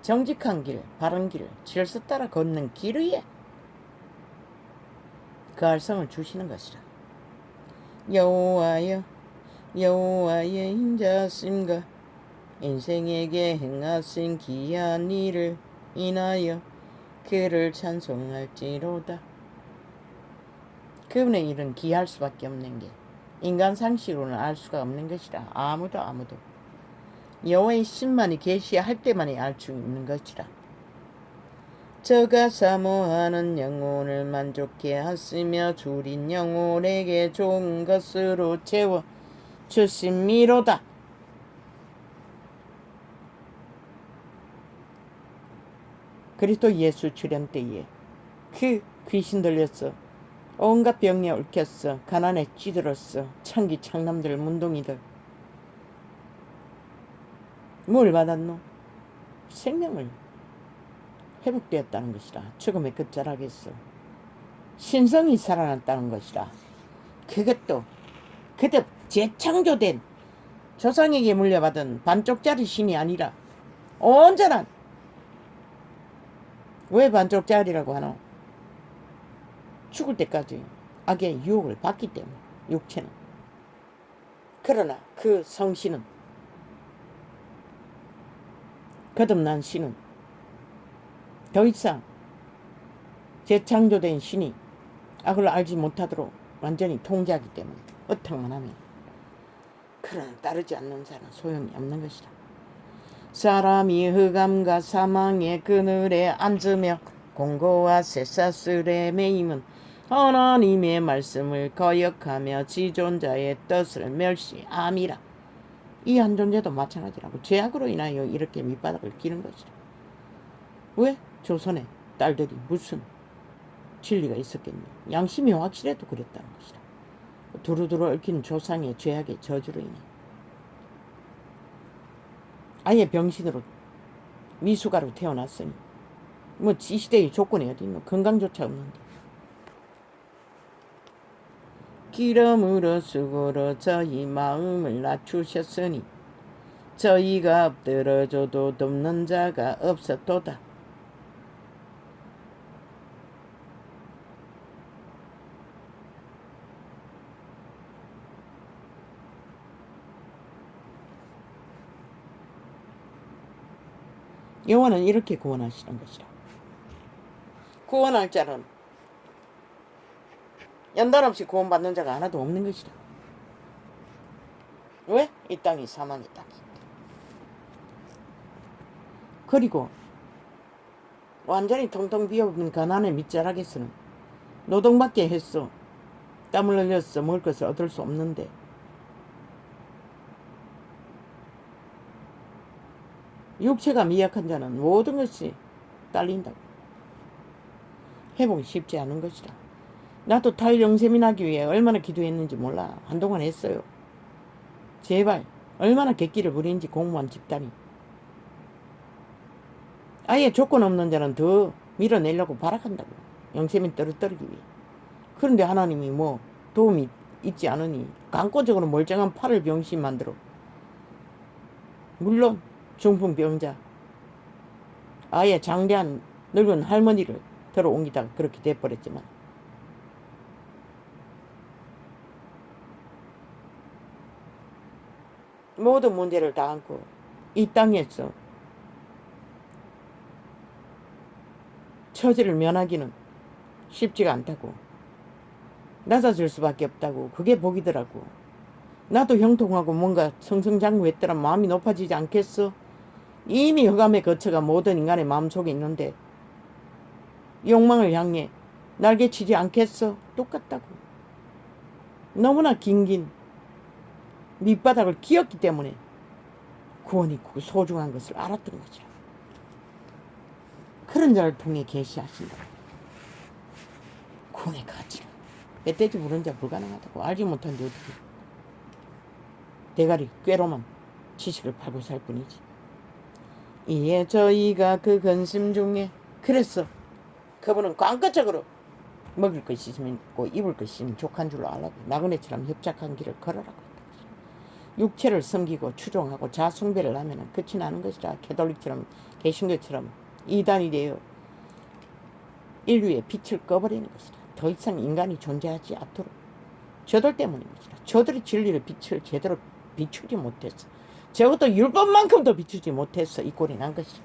정직한 길, 바른 길, 질서 따라 걷는 길 위에 그 알성을 주시는 것이라. 여호와여, 여호와의 인자심과 인생에게 행하신 기이한 일을 인하여 그를 찬송할지로다. 그분의 일은 기이할 수밖에 없는 게 인간 상식으로는 알 수가 없는 것이라. 아무도 여호와의 신만이 계시할 때만이 알 수 있는 것이라. 저가 사모하는 영혼을 만족해 하시며 줄인 영혼에게 좋은 것으로 채워 주심이로다. 그리스도 예수 출현 때에 그 귀신 들렸어. 온갖 병에 얽혔어. 가난에 찌들었어. 창기 창남들 문둥이들. 뭘 받았노? 생명을 회복되었다는 것이라. 죽음의 끝자락에서 신성이 살아났다는 것이라. 그것도 그때 재창조된 조상에게 물려받은 반쪽짜리 신이 아니라 온전한. 왜 반쪽짜리라고 하노? 죽을 때까지 악의 유혹을 받기 때문에. 육체는. 그러나 그 성신은, 거듭난 신은 더 이상 재창조된 신이 악을 알지 못하도록 완전히 통제하기 때문에 어탕만 하면. 그러나 따르지 않는 자는 소용이 없는 것이다. 사람이 흑암과 사망의 그늘에 앉으며 공고와 쇠사슬에 매임은 하나님의 말씀을 거역하며 지존자의 뜻을 멸시함이라. 이 한 존재도 마찬가지라고. 죄악으로 인하여 이렇게 밑바닥을 기는 것이라. 왜? 조선의 딸들이 무슨 진리가 있었겠냐. 양심이 확실해도 그랬다는 것이라. 두루두루 얽힌 조상의 죄악의 저주로 인해 아예 병신으로 미숙아로 태어났으니 뭐 이 시대의 조건이 어디 있노. 건강조차 없는데. 기름으로 수고로 저희 마음을 낮추셨으니 저희가 엎드러져도 돕는 자가 없었도다. 여호와는 이렇게 구원하시는 것이라. 구원할 자는 연단없이 구원받는 자가 하나도 없는 것이라. 왜? 이 땅이 사망의 땅이. 그리고 완전히 텅텅 비어있는 가난의 밑자락에서는 노동밖에 했어. 땀을 흘렸어. 먹을 것을 얻을 수 없는데 육체가 미약한 자는 모든 것이 딸린다고. 회복이 쉽지 않은 것이라. 나도 탈영세미 나기 위해 얼마나 기도했는지 몰라. 한동안 했어요. 제발. 얼마나 객기를 부리는지 공무원 집단이. 아예 조건 없는 자는 더 밀어내려고 발악한다고. 영세미 떨어뜨리기 위해. 그런데 하나님이 뭐 도움이 있지 않으니 강권적으로 멀쩡한 팔을 병신 만들어. 물론 중풍병자, 아예 장대한 늙은 할머니를 들어옮기다가 그렇게 돼버렸지만 모든 문제를 다 안고 이 땅에서 처지를 면하기는 쉽지가 않다고. 낮아질 수밖에 없다고. 그게 복이더라고. 나도 형통하고 뭔가 성성장구했더란 마음이 높아지지 않겠어? 이미 흑암의 거처가 모든 인간의 마음속에 있는데 욕망을 향해 날개치지 않겠어? 똑같다고. 너무나 긴긴 밑바닥을 기었기 때문에 구원이 소중한 것을 알았던 거죠. 그런 자를 통해 계시하신다. 구원의 가치를. 멧돼지 부른 자 불가능하다고. 알지 못한데 어떻게. 대가리 꾀로만 지식을 팔고 살 뿐이지. 이에 저희가 그 근심 중에 그랬어. 그분은 광거적으로 먹을 것이 있고 입을 것이 있으면 족한 줄로 알라고. 나그네처럼 협착한 길을 걸어라고. 육체를 섬기고 추종하고 자숭배를 하면 끝이 나는 것이라. 캐톨릭처럼 개신교처럼 이단이 되어 인류의 빛을 꺼버리는 것이라. 더 이상 인간이 존재하지 않도록. 저들 때문인 것이라. 저들이 진리를 빛을 제대로 비추지 못했어. 저것도 율법만큼도 비추지 못했어. 이 꼴이 난 것이라.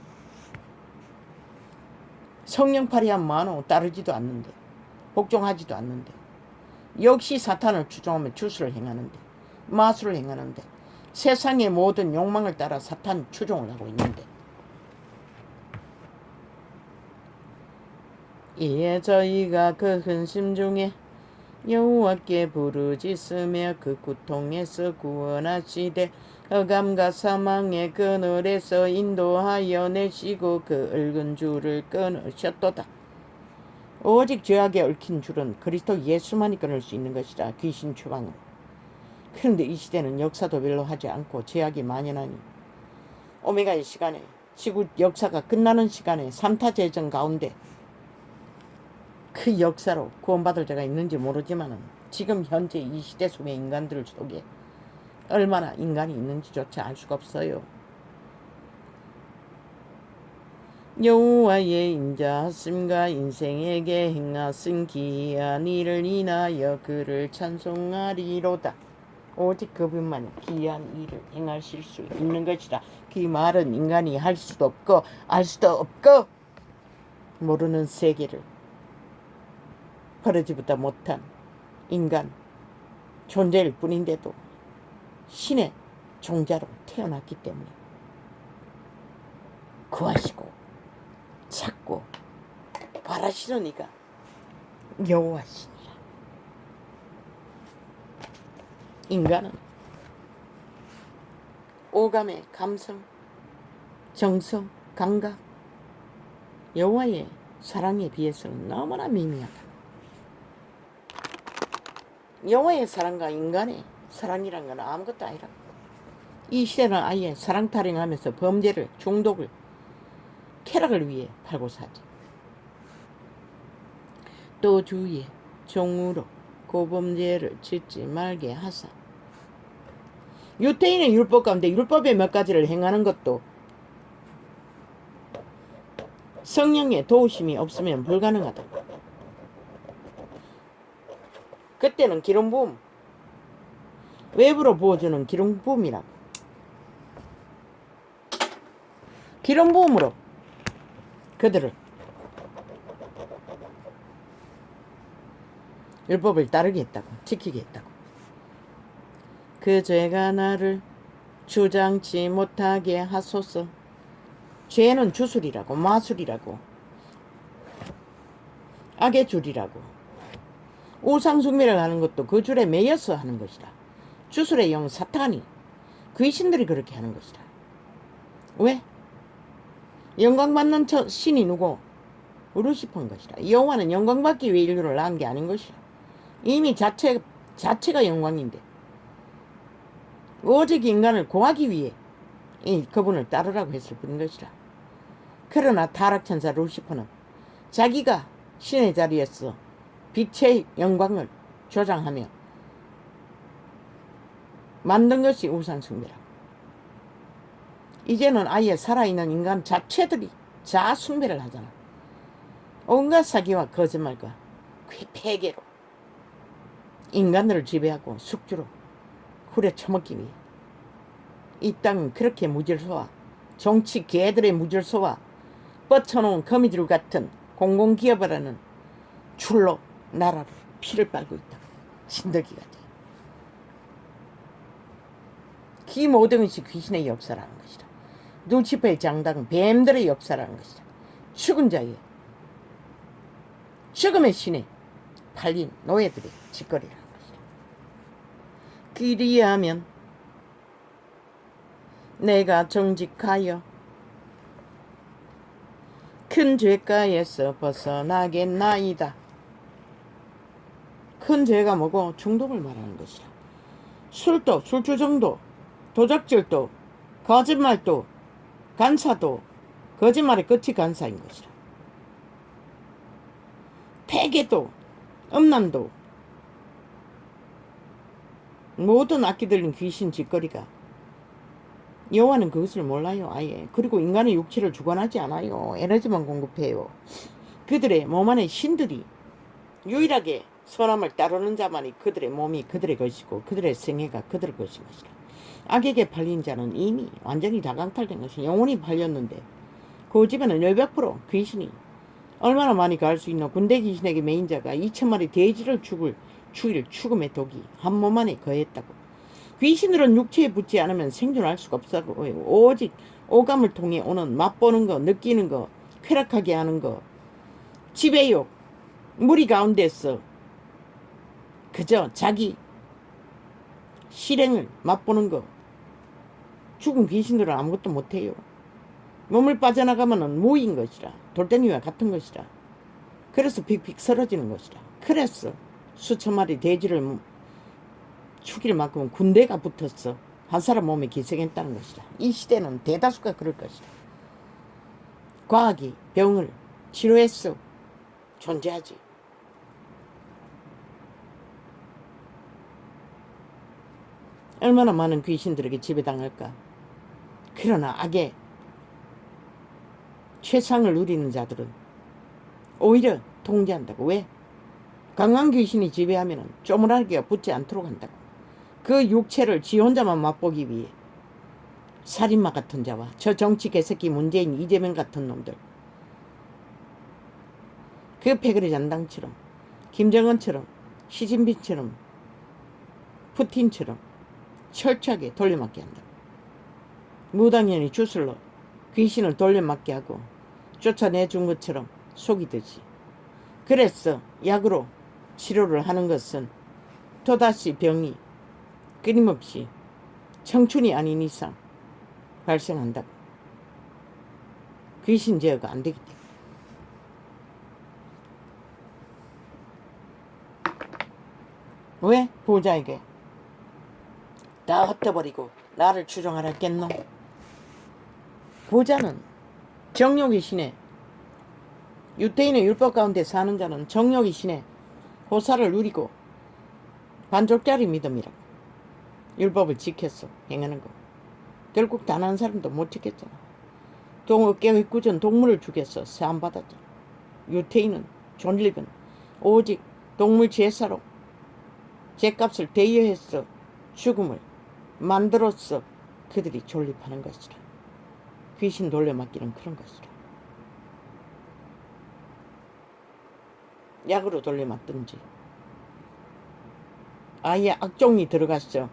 성령팔이한 많어. 따르지도 않는데 복종하지도 않는데 역시 사탄을 추종하며 주술을 행하는데 마술을 행하는데 세상의 모든 욕망을 따라 사탄 추종을 하고 있는데 이에 저희가 그 근심 중에 여호와께 부르짖으며 그 고통에서 구원하시되 흑암과 사망의 그늘에서 인도하여 내시고 그 붉은 줄을 끊으셨도다. 오직 죄악에 얽힌 줄은 그리스도 예수만이 끊을 수 있는 것이라. 귀신 추방으로. 그런데 이 시대는 역사도 별로 하지 않고 죄악이 만연하니 오메가의 시간에, 지구 역사가 끝나는 시간에, 삼타제정 가운데 그 역사로 구원받을 자가 있는지 모르지만 지금 현재 이 시대 속의 인간들 속에 얼마나 인간이 있는지조차 알 수가 없어요. 여호와의 인자하심과 인생에게 행하신 기이한 일을 인하여 그를 찬송하리로다. 오직 그분만 기이한 일을 행하실 수 있는 것이라. 그 말은 인간이 할 수도 없고 알 수도 없고 모르는 세계를 버러지보다 못한 인간 존재일 뿐인데도 신의 종자로 태어났기 때문에 구하시고 찾고 바라시는 이가 여호와시니라. 인간은 오감의 감성, 정성, 감각, 여호와의 사랑에 비해서는 너무나 미미하다. 여호와의 사랑과 인간의 사랑이란 건 아무것도 아니라. 이 시대는 아예 사랑 타령하면서 범죄를, 중독을, 쾌락을 위해 팔고 사지. 또 주의 종으로 고범죄를 짓지 말게 하사. 유태인의 율법 가운데 율법의 몇 가지를 행하는 것도 성령의 도우심이 없으면 불가능하다. 그때는 기름부음, 외부로 부어주는 기름부음이라고. 기름부음으로 그들을 율법을 따르게 했다고, 지키게 했다고. 그 죄가 나를 주장치 못하게 하소서. 죄는 주술이라고, 마술이라고, 악의 줄이라고. 우상숭배를 하는 것도 그 줄에 매여서 하는 것이다. 주술의 영 사탄이, 귀신들이 그렇게 하는 것이다. 왜? 영광받는 신이 누구? 루시퍼인 것이다. 여호와는 영광받기 위해 인류를 낳은 게 아닌 것이다. 이미 자체가 영광인데 오직 인간을 구하기 위해 그분을 따르라고 했을 뿐인 것이다. 그러나 타락천사 루시퍼는 자기가 신의 자리에서 빛의 영광을 조장하며 만든 것이 우상숭배라. 이제는 아예 살아있는 인간 자체들이 자아숭배를 하잖아. 온갖 사기와 거짓말과 폐계로 인간들을 지배하고 숙주로 후려쳐먹기 위해 이 땅은 그렇게 무질서와 정치 개들의 무질서와 뻗쳐놓은 거미줄 같은 공공기업이라는 줄로 나라를 피를 빨고 있다. 진드기가 돼. 그 모든 것이 귀신의 역사라는 것이다. 루시퍼의 장당 뱀들의 역사라는 것이다. 죽은 자의 죽음의 신에 팔린 노예들의 짓거리라는 것이다. 그리하면 내가 정직하여 큰 죄가에서 벗어나겠나이다. 큰 죄가 뭐고? 중독을 말하는 것이다. 술도, 술주정도, 도적질도, 거짓말도, 간사도, 거짓말의 끝이 간사인 것이다. 패괴도, 음란도, 모든 악기 들린 귀신 짓거리가 여호와는 그것을 몰라요. 아예. 그리고 인간의 육체를 주관하지 않아요. 에너지만 공급해요. 그들의 몸 안에 신들이 유일하게 선함을 따르는 자만이 그들의 몸이 그들의 것이고 그들의 생애가 그들의 것인 것이다. 악에게 팔린 자는 이미 완전히 다 강탈된 것이 영혼이 팔렸는데 그 집에는 100% 귀신이 얼마나 많이 갈 수 있노. 군대 귀신에게 메인 자가 2,000마리 돼지를 죽일 죽음의 독이 한 몸 안에 거했다고. 귀신들은 육체에 붙지 않으면 생존할 수가 없다고. 오직 오감을 통해 오는 맛보는 거, 느끼는 거, 쾌락하게 하는 거, 지배욕, 무리 가운데서 그저 자기 실행을 맛보는 거, 죽은 귀신들은 아무것도 못해요. 몸을 빠져나가면은 무인 것이라. 돌덩이와 같은 것이라. 그래서 빅빅 쓰러지는 것이라. 그래서 수천 마리 돼지를 죽일 만큼 군대가 붙었어. 한 사람 몸에 기생했다는 것이라. 이 시대는 대다수가 그럴 것이라. 과학이 병을 치료했어. 존재하지. 얼마나 많은 귀신들에게 지배당할까. 그러나 악의 최상을 누리는 자들은 오히려 통제한다고. 왜? 강한 귀신이 지배하면 쪼무라기가 붙지 않도록 한다고. 그 육체를 지 혼자만 맛보기 위해 살인마 같은 자와 저 정치 개새끼 문재인 이재명 같은 놈들, 그 패거리 잔당처럼, 김정은처럼, 시진핑처럼, 푸틴처럼 철저하게 돌려막게 한다. 무당년이 주술로 귀신을 돌려막게 하고 쫓아내준 것처럼 속이듯이. 그래서 약으로 치료를 하는 것은 또다시 병이 끊임없이 청춘이 아닌 이상 발생한다고. 귀신 제어가 안 되기 때문에. 왜? 부자에게 다 흩어버리고 나를 추종하라 했겠노? 부자는 정욕이 신에, 유대인의 율법 가운데 사는 자는 정욕이 신에 호사를 누리고 반쪽짜리 믿음이라고. 율법을 지켰어. 행하는 거. 결국 단 한 사람도 못 지켰잖아. 어깨구전 동물을 죽였어. 세안 받았잖아. 유대인은 존립은 오직 동물 제사로 제값을 대여해서 죽음을 만들었어. 그들이 존립하는 것이라. 귀신 돌려막기는 그런 것이라. 약으로 돌려막든지 아예 악종이 들어갔어.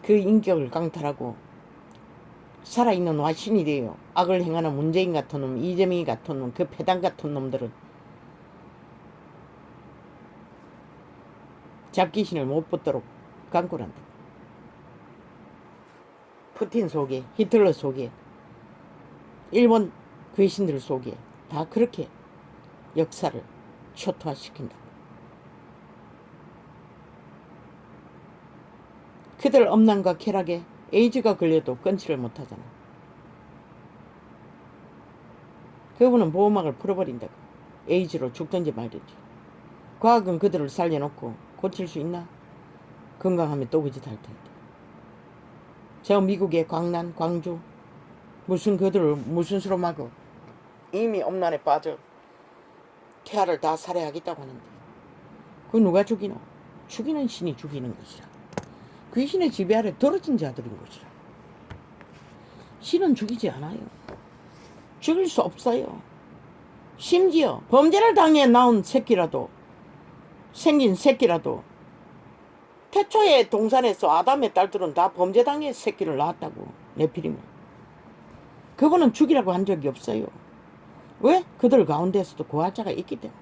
그 인격을 강탈하고 살아있는 와신이 되어 악을 행하는 문재인 같은 놈, 이재명이 같은 놈, 그 패당 같은 놈들은 잡귀신을 못 붙도록 강구한다. 푸틴 속에, 히틀러 속에, 일본 귀신들 속에 다 그렇게 역사를 초토화시킨다. 그들 엄난과 쾌락에 에이즈가 걸려도 끊지를 못하잖아. 그분은 보호막을 풀어버린다고. 에이즈로 죽든지 말든지. 과학은 그들을 살려놓고 고칠 수 있나? 건강하면 또 그짓 할 텐데. 저 미국의 광란, 광주 무슨 그들을 무슨 수로 막어. 이미 엄난에 빠져 태아를 다 살해하겠다고 하는데 그 누가 죽이노? 죽이는 신이 죽이는 것이라. 귀신의 지배 아래 떨어진 자들인 것이라. 신은 죽이지 않아요. 죽일 수 없어요. 심지어 범죄를 당해 나온 새끼라도, 생긴 새끼라도, 태초에 동산에서 아담의 딸들은 다 범죄 당해 새끼를 낳았다고. 네피림은. 그분은 죽이라고 한 적이 없어요. 왜? 그들 가운데서도 고할 자가 있기 때문에.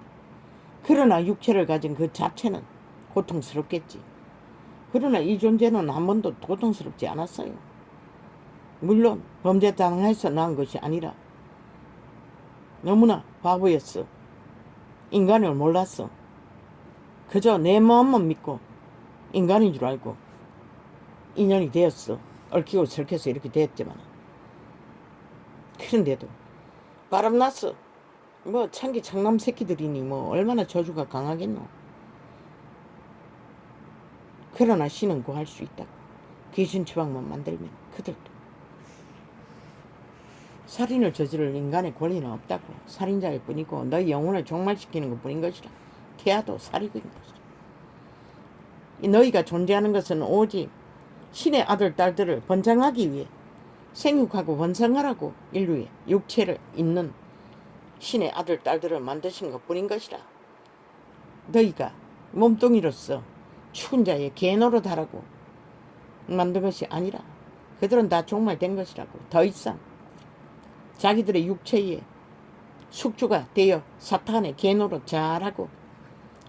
그러나 육체를 가진 그 자체는 고통스럽겠지. 그러나 이 존재는 한 번도 고통스럽지 않았어요. 물론 범죄 당해서 낳은 것이 아니라 너무나 바보였어. 인간을 몰랐어. 그저 내 마음만 믿고 인간인 줄 알고 인연이 되었어. 얽히고 설켜서 이렇게 됐지만. 그런데도 바람났어. 뭐 창기 장남 새끼들이니 뭐 얼마나 저주가 강하겠노. 그러나 신은 구할 수 있다고. 귀신 처방만 만들면. 그들도 살인을 저지를 인간의 권리는 없다고. 살인자일 뿐이고 너희 영혼을 종말시키는 것뿐인 것이라. 태아도 살이고인 것이라. 너희가 존재하는 것은 오직 신의 아들 딸들을 번창하기 위해 생육하고 번성하라고 인류의 육체를 잇는 신의 아들 딸들을 만드신 것뿐인 것이라. 너희가 몸뚱이로서 죽은 자의 개노릇하라고 만든 것이 아니라 그들은 다 종말된 것이라고. 더 이상 자기들의 육체에 숙주가 되어 사탄의 개노릇 잘하고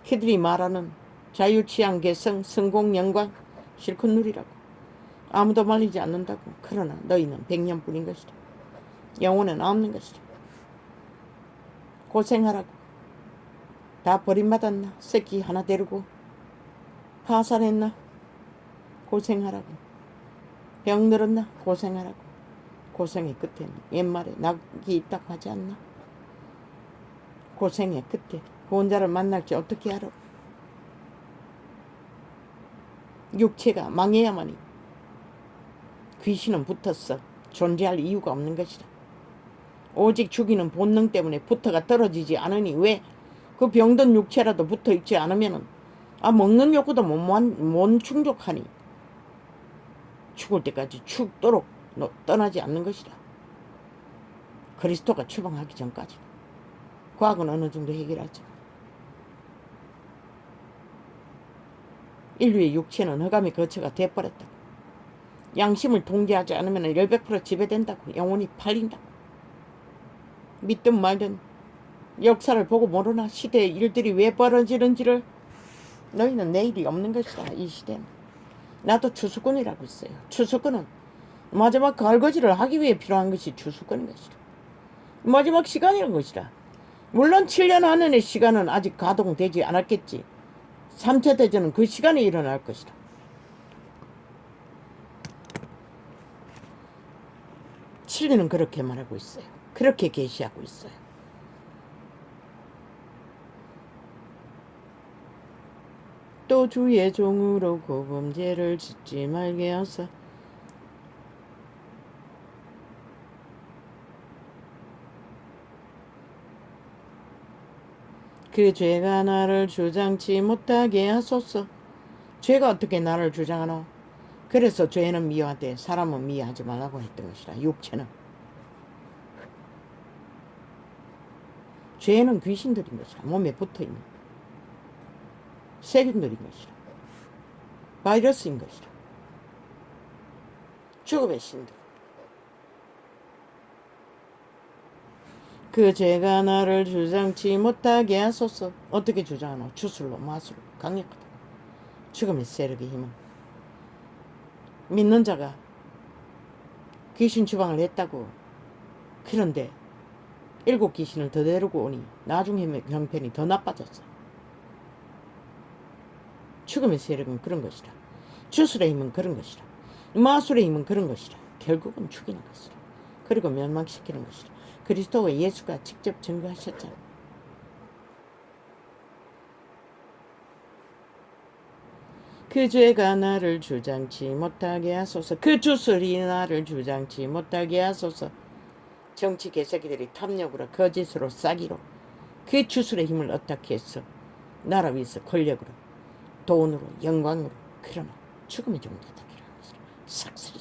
그들이 말하는 자유취향 개성 성공 영광 실컷 누리라고. 아무도 말리지 않는다고. 그러나 너희는 100년뿐인 것이다. 영혼은 없는 것이다. 고생하라고. 다 버림받았나? 새끼 하나 데리고 파산했나? 고생하라고. 병 들었나? 고생하라고. 고생의 끝에는 옛말에 낙이 있다고 하지 않나? 고생의 끝에 구원자를 만날지 어떻게 알아? 육체가 망해야만이 귀신은 붙었어. 존재할 이유가 없는 것이다. 오직 죽이는 본능 때문에 붙어가 떨어지지 않으니 왜 그 병든 육체라도 붙어있지 않으면은 먹는 욕구도 못 충족하니 죽을 때까지 죽도록 떠나지 않는 것이다. 그리스도가 추방하기 전까지. 과학은 어느 정도 해결하죠. 인류의 육체는 흑암의 거처가 돼버렸다. 양심을 통제하지 않으면 100% 지배된다고. 영혼이 팔린다고. 믿든 말든 역사를 보고 모르나? 시대의 일들이 왜 벌어지는지를. 너희는 내일이 없는 것이다. 이 시대는. 나도 추수꾼이라고 했어요. 추수꾼은 마지막 갈거지를 하기 위해 필요한 것이 추수꾼인 것이다. 마지막 시간이란 것이다. 물론 7년 안의 시간은 아직 가동되지 않았겠지. 3차 대전은 그 시간에 일어날 것이다. 진리는 그렇게 말하고 있어요. 그렇게 계시하고 있어요. 또 주의 종으로 고범죄를 짓지 말게 하사 그 죄가 나를 주장치 못하게 하소서. 죄가 어떻게 나를 주장하노? 그래서 죄는 미워하되 사람은 미워하지 말라고 했던 것이다. 육체는. 죄는 귀신들인 것이다. 몸에 붙어있는 세균들인 것이다. 바이러스인 것이다. 죽음의 신들. 그 죄가 나를 주장치 못하게 하소서. 어떻게 주장하노? 주술로 마술로 강력하다. 죽음의 세력의 힘은. 믿는 자가 귀신 추방을 했다고. 그런데 7 귀신을 더 데리고 오니 나중에 형편이 더 나빠졌어. 죽음의 세력은 그런 것이다. 주술의 힘은 그런 것이다. 마술의 힘은 그런 것이다. 결국은 죽이는 것이다. 그리고 멸망시키는 것이다. 그리스도와 예수가 직접 증거하셨잖아. 그 죄가 나를 주장치 못하게 하소서. 그 주술이 나를 주장치 못하게 하소서. 정치 개새끼들이 탐욕으로 거짓으로 싸기로 그 주술의 힘을 어떻게 했어? 나라 위에서 권력으로 돈으로 영광으로. 그러나 죽음의 종자들이라는 것을 삭슬이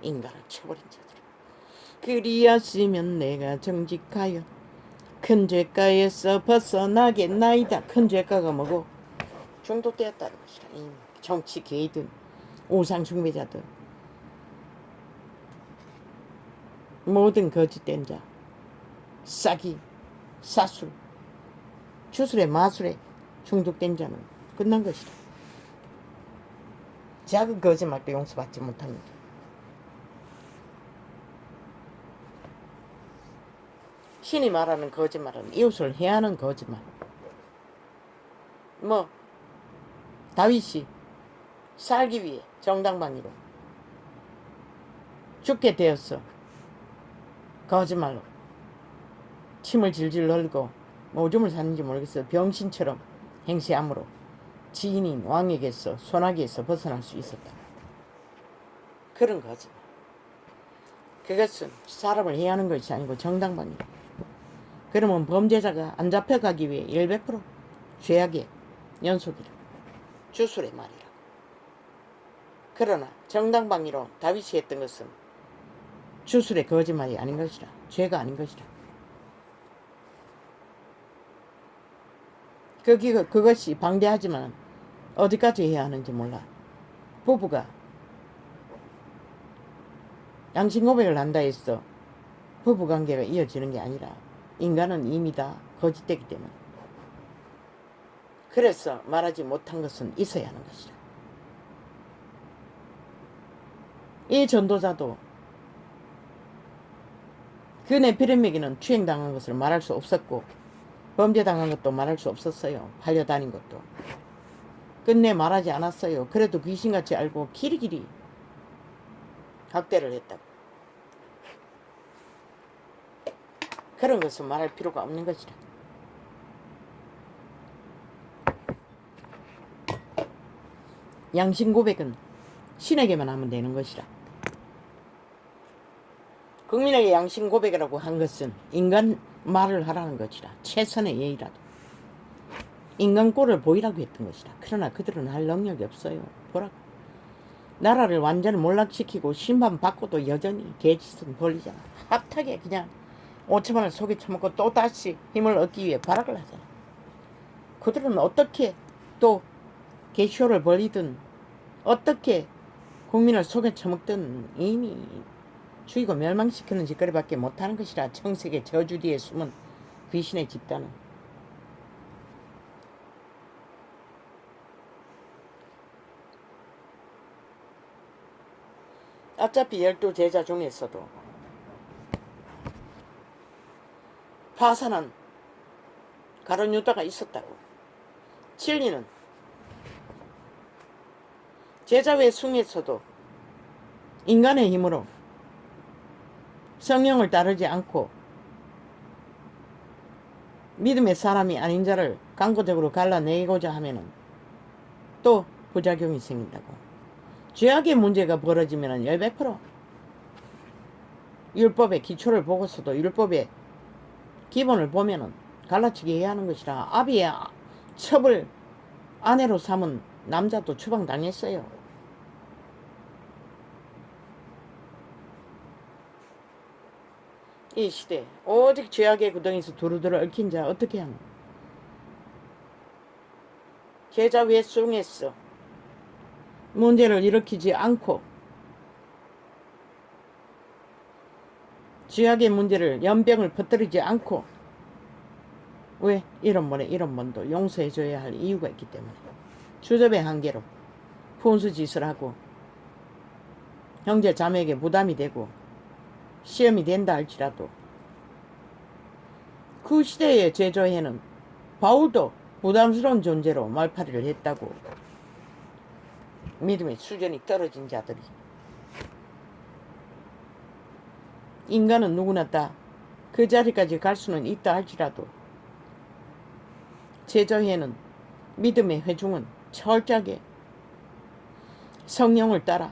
인간을 쳐버린 자들. 그리하시면 내가 정직하여 큰 죄가에서 벗어나겠나이다. 큰 죄가가 뭐고? 중독되었다는 것이다. 이 정치 개이든 우상 숭배자들 모든 거짓된 자 싸기 사술 주술에 마술에 중독된 자는 끝난 것이다. 작은 거짓말도 용서받지 못합니다. 신이 말하는 거짓말은 이웃을 해하는 거짓말. 다윗이 살기 위해 정당방위로 죽게 되었어. 거짓말로 침을 질질 흘리고 오줌을 쌌는지 모르겠어. 병신처럼 행세함으로 지인인 왕에게서 소나기에서 벗어날 수 있었다. 그런 거짓말. 그것은 사람을 해하는 것이 아니고 정당방위. 그러면 범죄자가 안 잡혀가기 위해 100% 죄악의 연속이라. 주술의 말이라. 그러나 정당방위로 다윗이 했던 것은 주술의 거짓말이 아닌 것이라. 죄가 아닌 것이라. 그것이 방대하지만 어디까지 해야 하는지 몰라. 부부가 양심 고백을 한다 해서 부부관계가 이어지는 게 아니라 인간은 이미 다 거짓되기 때문에. 그래서 말하지 못한 것은 있어야 하는 것이다. 이 전도자도 그 네피림에게는 추행당한 것을 말할 수 없었고 범죄당한 것도 말할 수 없었어요. 팔려다닌 것도. 끝내 말하지 않았어요. 그래도 귀신같이 알고 길이길이 학대를 했다고. 그런 것은 말할 필요가 없는 것이라. 양심 고백은 신에게만 하면 되는 것이라. 국민에게 양심 고백이라고 한 것은 인간 말을 하라는 것이라. 최선의 예의라도. 인간 꼴을 보이라고 했던 것이라. 그러나 그들은 할 능력이 없어요. 보라고. 나라를 완전히 몰락시키고 심판받고도 여전히 개짓은 벌리잖아. 합하게 그냥 5천만 원을 속에 처먹고 또 다시 힘을 얻기 위해 발악을 하잖아. 그들은 어떻게 또 개쇼를 벌이든 어떻게 국민을 속에 처먹든 이미 죽이고 멸망시키는 짓거리밖에 못하는 것이라. 청색의 저주 뒤에 숨은 귀신의 집단은. 어차피 12제자 중에서도 파산한 가룟 유다가 있었다고. 진리는 제자회 중에서도 인간의 힘으로 성령을 따르지 않고 믿음의 사람이 아닌 자를 강구적으로 갈라내고자 하면은 또 부작용이 생긴다고. 죄악의 문제가 벌어지면은 100% 율법의 기초를 보고서도 율법의 기본을 보면은 갈라치기 해야 하는 것이라. 아비의 첩을 아내로 삼은 남자도 추방당했어요. 이 시대 오직 죄악의 구덩이에서 두루두루 얽힌 자 어떻게 하노. 제자 외숭에서 문제를 일으키지 않고 죄악의 문제를 연병을 퍼뜨리지 않고 왜 이런 번에 이런 번도 용서해줘야 할 이유가 있기 때문에 주접의 한계로 푼수짓을 하고 형제 자매에게 부담이 되고 시험이 된다 할지라도 그 시대의 제조회는 바울도 부담스러운 존재로 말파리를 했다고. 믿음의 수준이 떨어진 자들이. 인간은 누구나 다 그 자리까지 갈 수는 있다 할지라도 제자회는 믿음의 회중은 철저하게 성령을 따라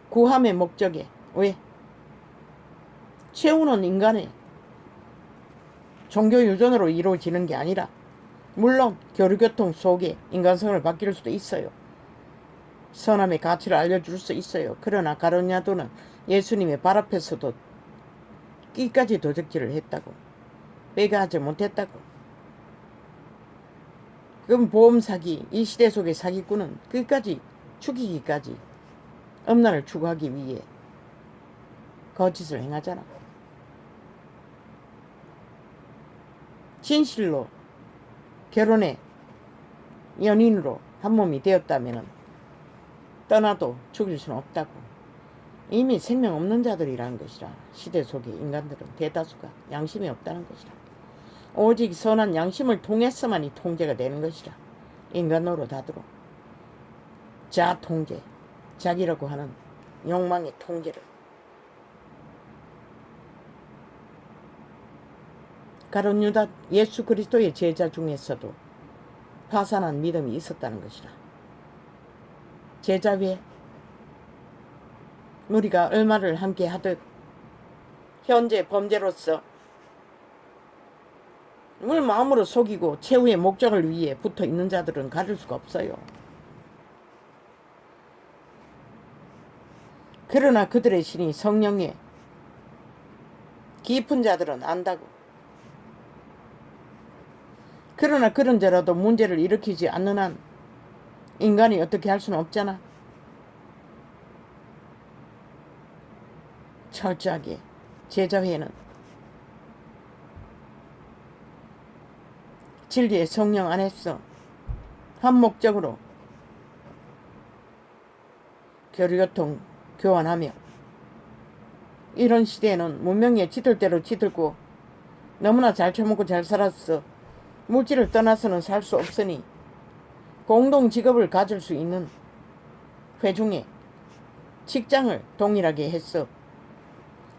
구함의 목적에 왜 채우는 인간의 종교 유전으로 이루어지는 게 아니라 물론 교류교통 속에 인간성을 바뀔 수도 있어요. 선함의 가치를 알려줄 수 있어요. 그러나 가룟야도는 예수님의 발 앞에서도 끼까지 도적질을 했다고. 배가하지 못했다고. 그럼 보험사기, 이 시대 속의 사기꾼은 끝까지 죽이기까지 음란을 추구하기 위해 거짓을 행하잖아. 진실로 결혼의 연인으로 한 몸이 되었다면 떠나도 죽일 수는 없다고. 이미 생명 없는 자들이라는 것이라. 시대 속의 인간들은 대다수가 양심이 없다는 것이라. 오직 선한 양심을 통해서만이 통제가 되는 것이라. 인간으로 다들어 자통제, 자기라고 하는 욕망의 통제를. 가룟 유다 예수 그리스도의 제자 중에서도 파산한 믿음이 있었다는 것이라. 제자 외에 우리가 얼마를 함께 하듯 현재 범죄로서 물 마음으로 속이고 최후의 목적을 위해 붙어 있는 자들은 가릴 수가 없어요. 그러나 그들의 신이 성령에 깊은 자들은 안다고. 그러나 그런 자라도 문제를 일으키지 않는 한 인간이 어떻게 할 수는 없잖아. 철저하게 제자회는 진리의 성령 안에서 한 목적으로 교류교통 교환하며 이런 시대에는 문명에 짙을 대로 짙을고 너무나 잘 처먹고 잘 살았어. 물질을 떠나서는 살 수 없으니 공동 직업을 가질 수 있는 회중에 직장을 동일하게 했어.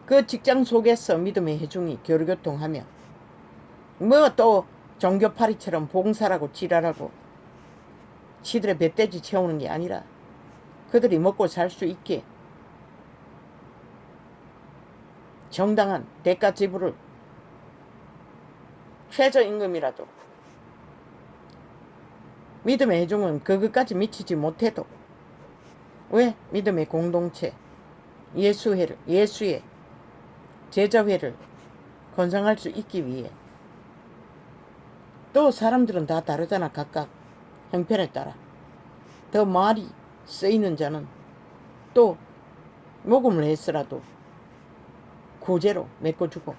그 직장 속에서 믿음의 회중이 교류교통하며 뭐 또 종교파리처럼 봉사라고 지랄하고 지들의 뱃돼지 채우는 게 아니라 그들이 먹고 살 수 있게 정당한 대가 지불을 최저임금이라도 믿음의 회중은 그것까지 미치지 못해도 왜 믿음의 공동체 예수의 제자회를 건설할 수 있기 위해 또 사람들은 다 다르잖아. 각각 형편에 따라 더 말이 쓰이는 자는 또 모금을 했으라도 구제로 메꿔주고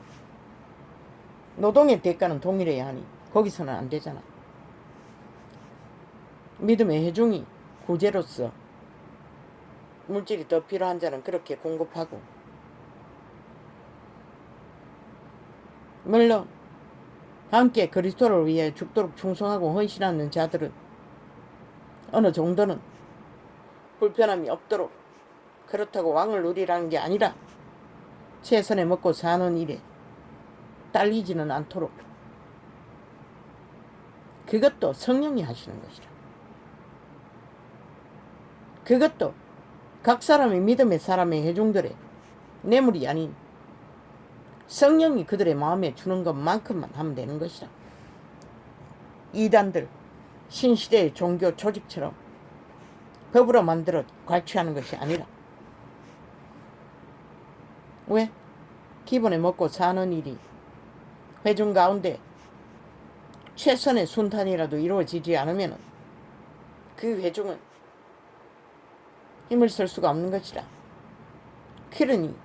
노동의 대가는 동일해야 하니 거기서는 안 되잖아. 믿음의 회중이 구제로서 물질이 더 필요한 자는 그렇게 공급하고 물론 함께 그리스도를 위해 죽도록 충성하고 헌신하는 자들은 어느 정도는 불편함이 없도록 그렇다고 왕을 누리라는 게 아니라 최선에 먹고 사는 일에 딸리지는 않도록 그것도 성령이 하시는 것이라. 그것도 각 사람의 믿음의 사람의 회중들의 뇌물이 아닌 성령이 그들의 마음에 주는 것만큼만 하면 되는 것이라. 이단들 신시대의 종교 조직처럼 법으로 만들어 괄취하는 것이 아니라 왜? 기본에 먹고 사는 일이 회중 가운데 최선의 순탄이라도 이루어지지 않으면 그 회중은 힘을 쓸 수가 없는 것이라. 그러니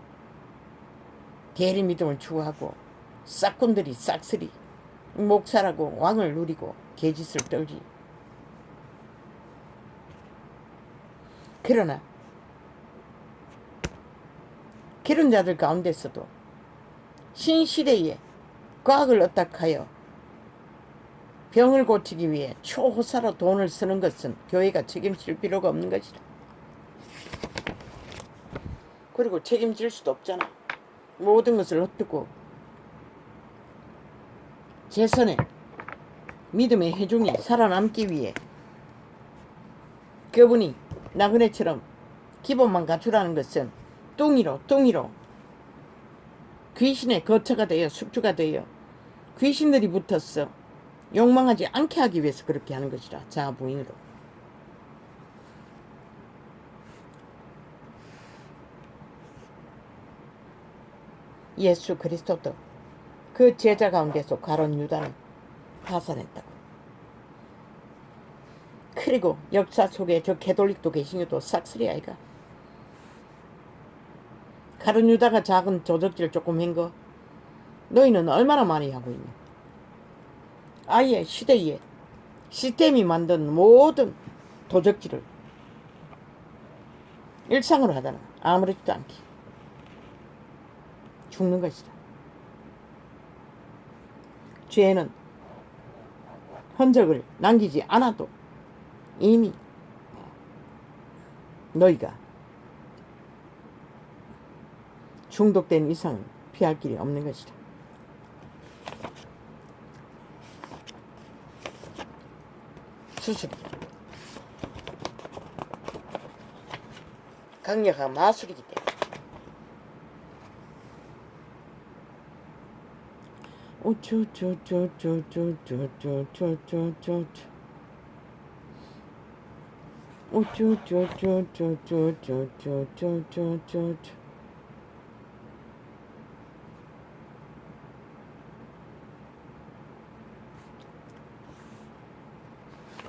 대리 믿음을 추구하고 싹꾼들이 싹쓸이 목살하고 왕을 누리고 개짓을 떨지. 그러나 그런 자들 가운데서도 신시대에 과학을 어탁하여 병을 고치기 위해 초호사로 돈을 쓰는 것은 교회가 책임질 필요가 없는 것이다. 그리고 책임질 수도 없잖아. 모든 것을 헛두고 제선에 믿음의 회중이 살아남기 위해 그분이 나그네처럼 기본만 갖추라는 것은 뚱이로 귀신의 거처가 되어 숙주가 되어 귀신들이 붙었어 욕망하지 않게 하기 위해서 그렇게 하는 것이라. 자부인으로. 예수 그리스도도 그 제자 가운데서 가룟 유다는 파산했다고. 그리고 역사 속에 저 개돌릭도 계시냐도 싹쓸이 아이가. 가룟 유다가 작은 도적질 조금 한 거 너희는 얼마나 많이 하고 있냐. 아예 시대에 시스템이 만든 모든 도적질을 일상으로 하잖아. 아무렇지도 않게 죽는 것이다. 죄는 흔적을 남기지 않아도 이미 너희가 중독된 이상 피할 길이 없는 것이다. 수술이 강력한 마술이기 때문에.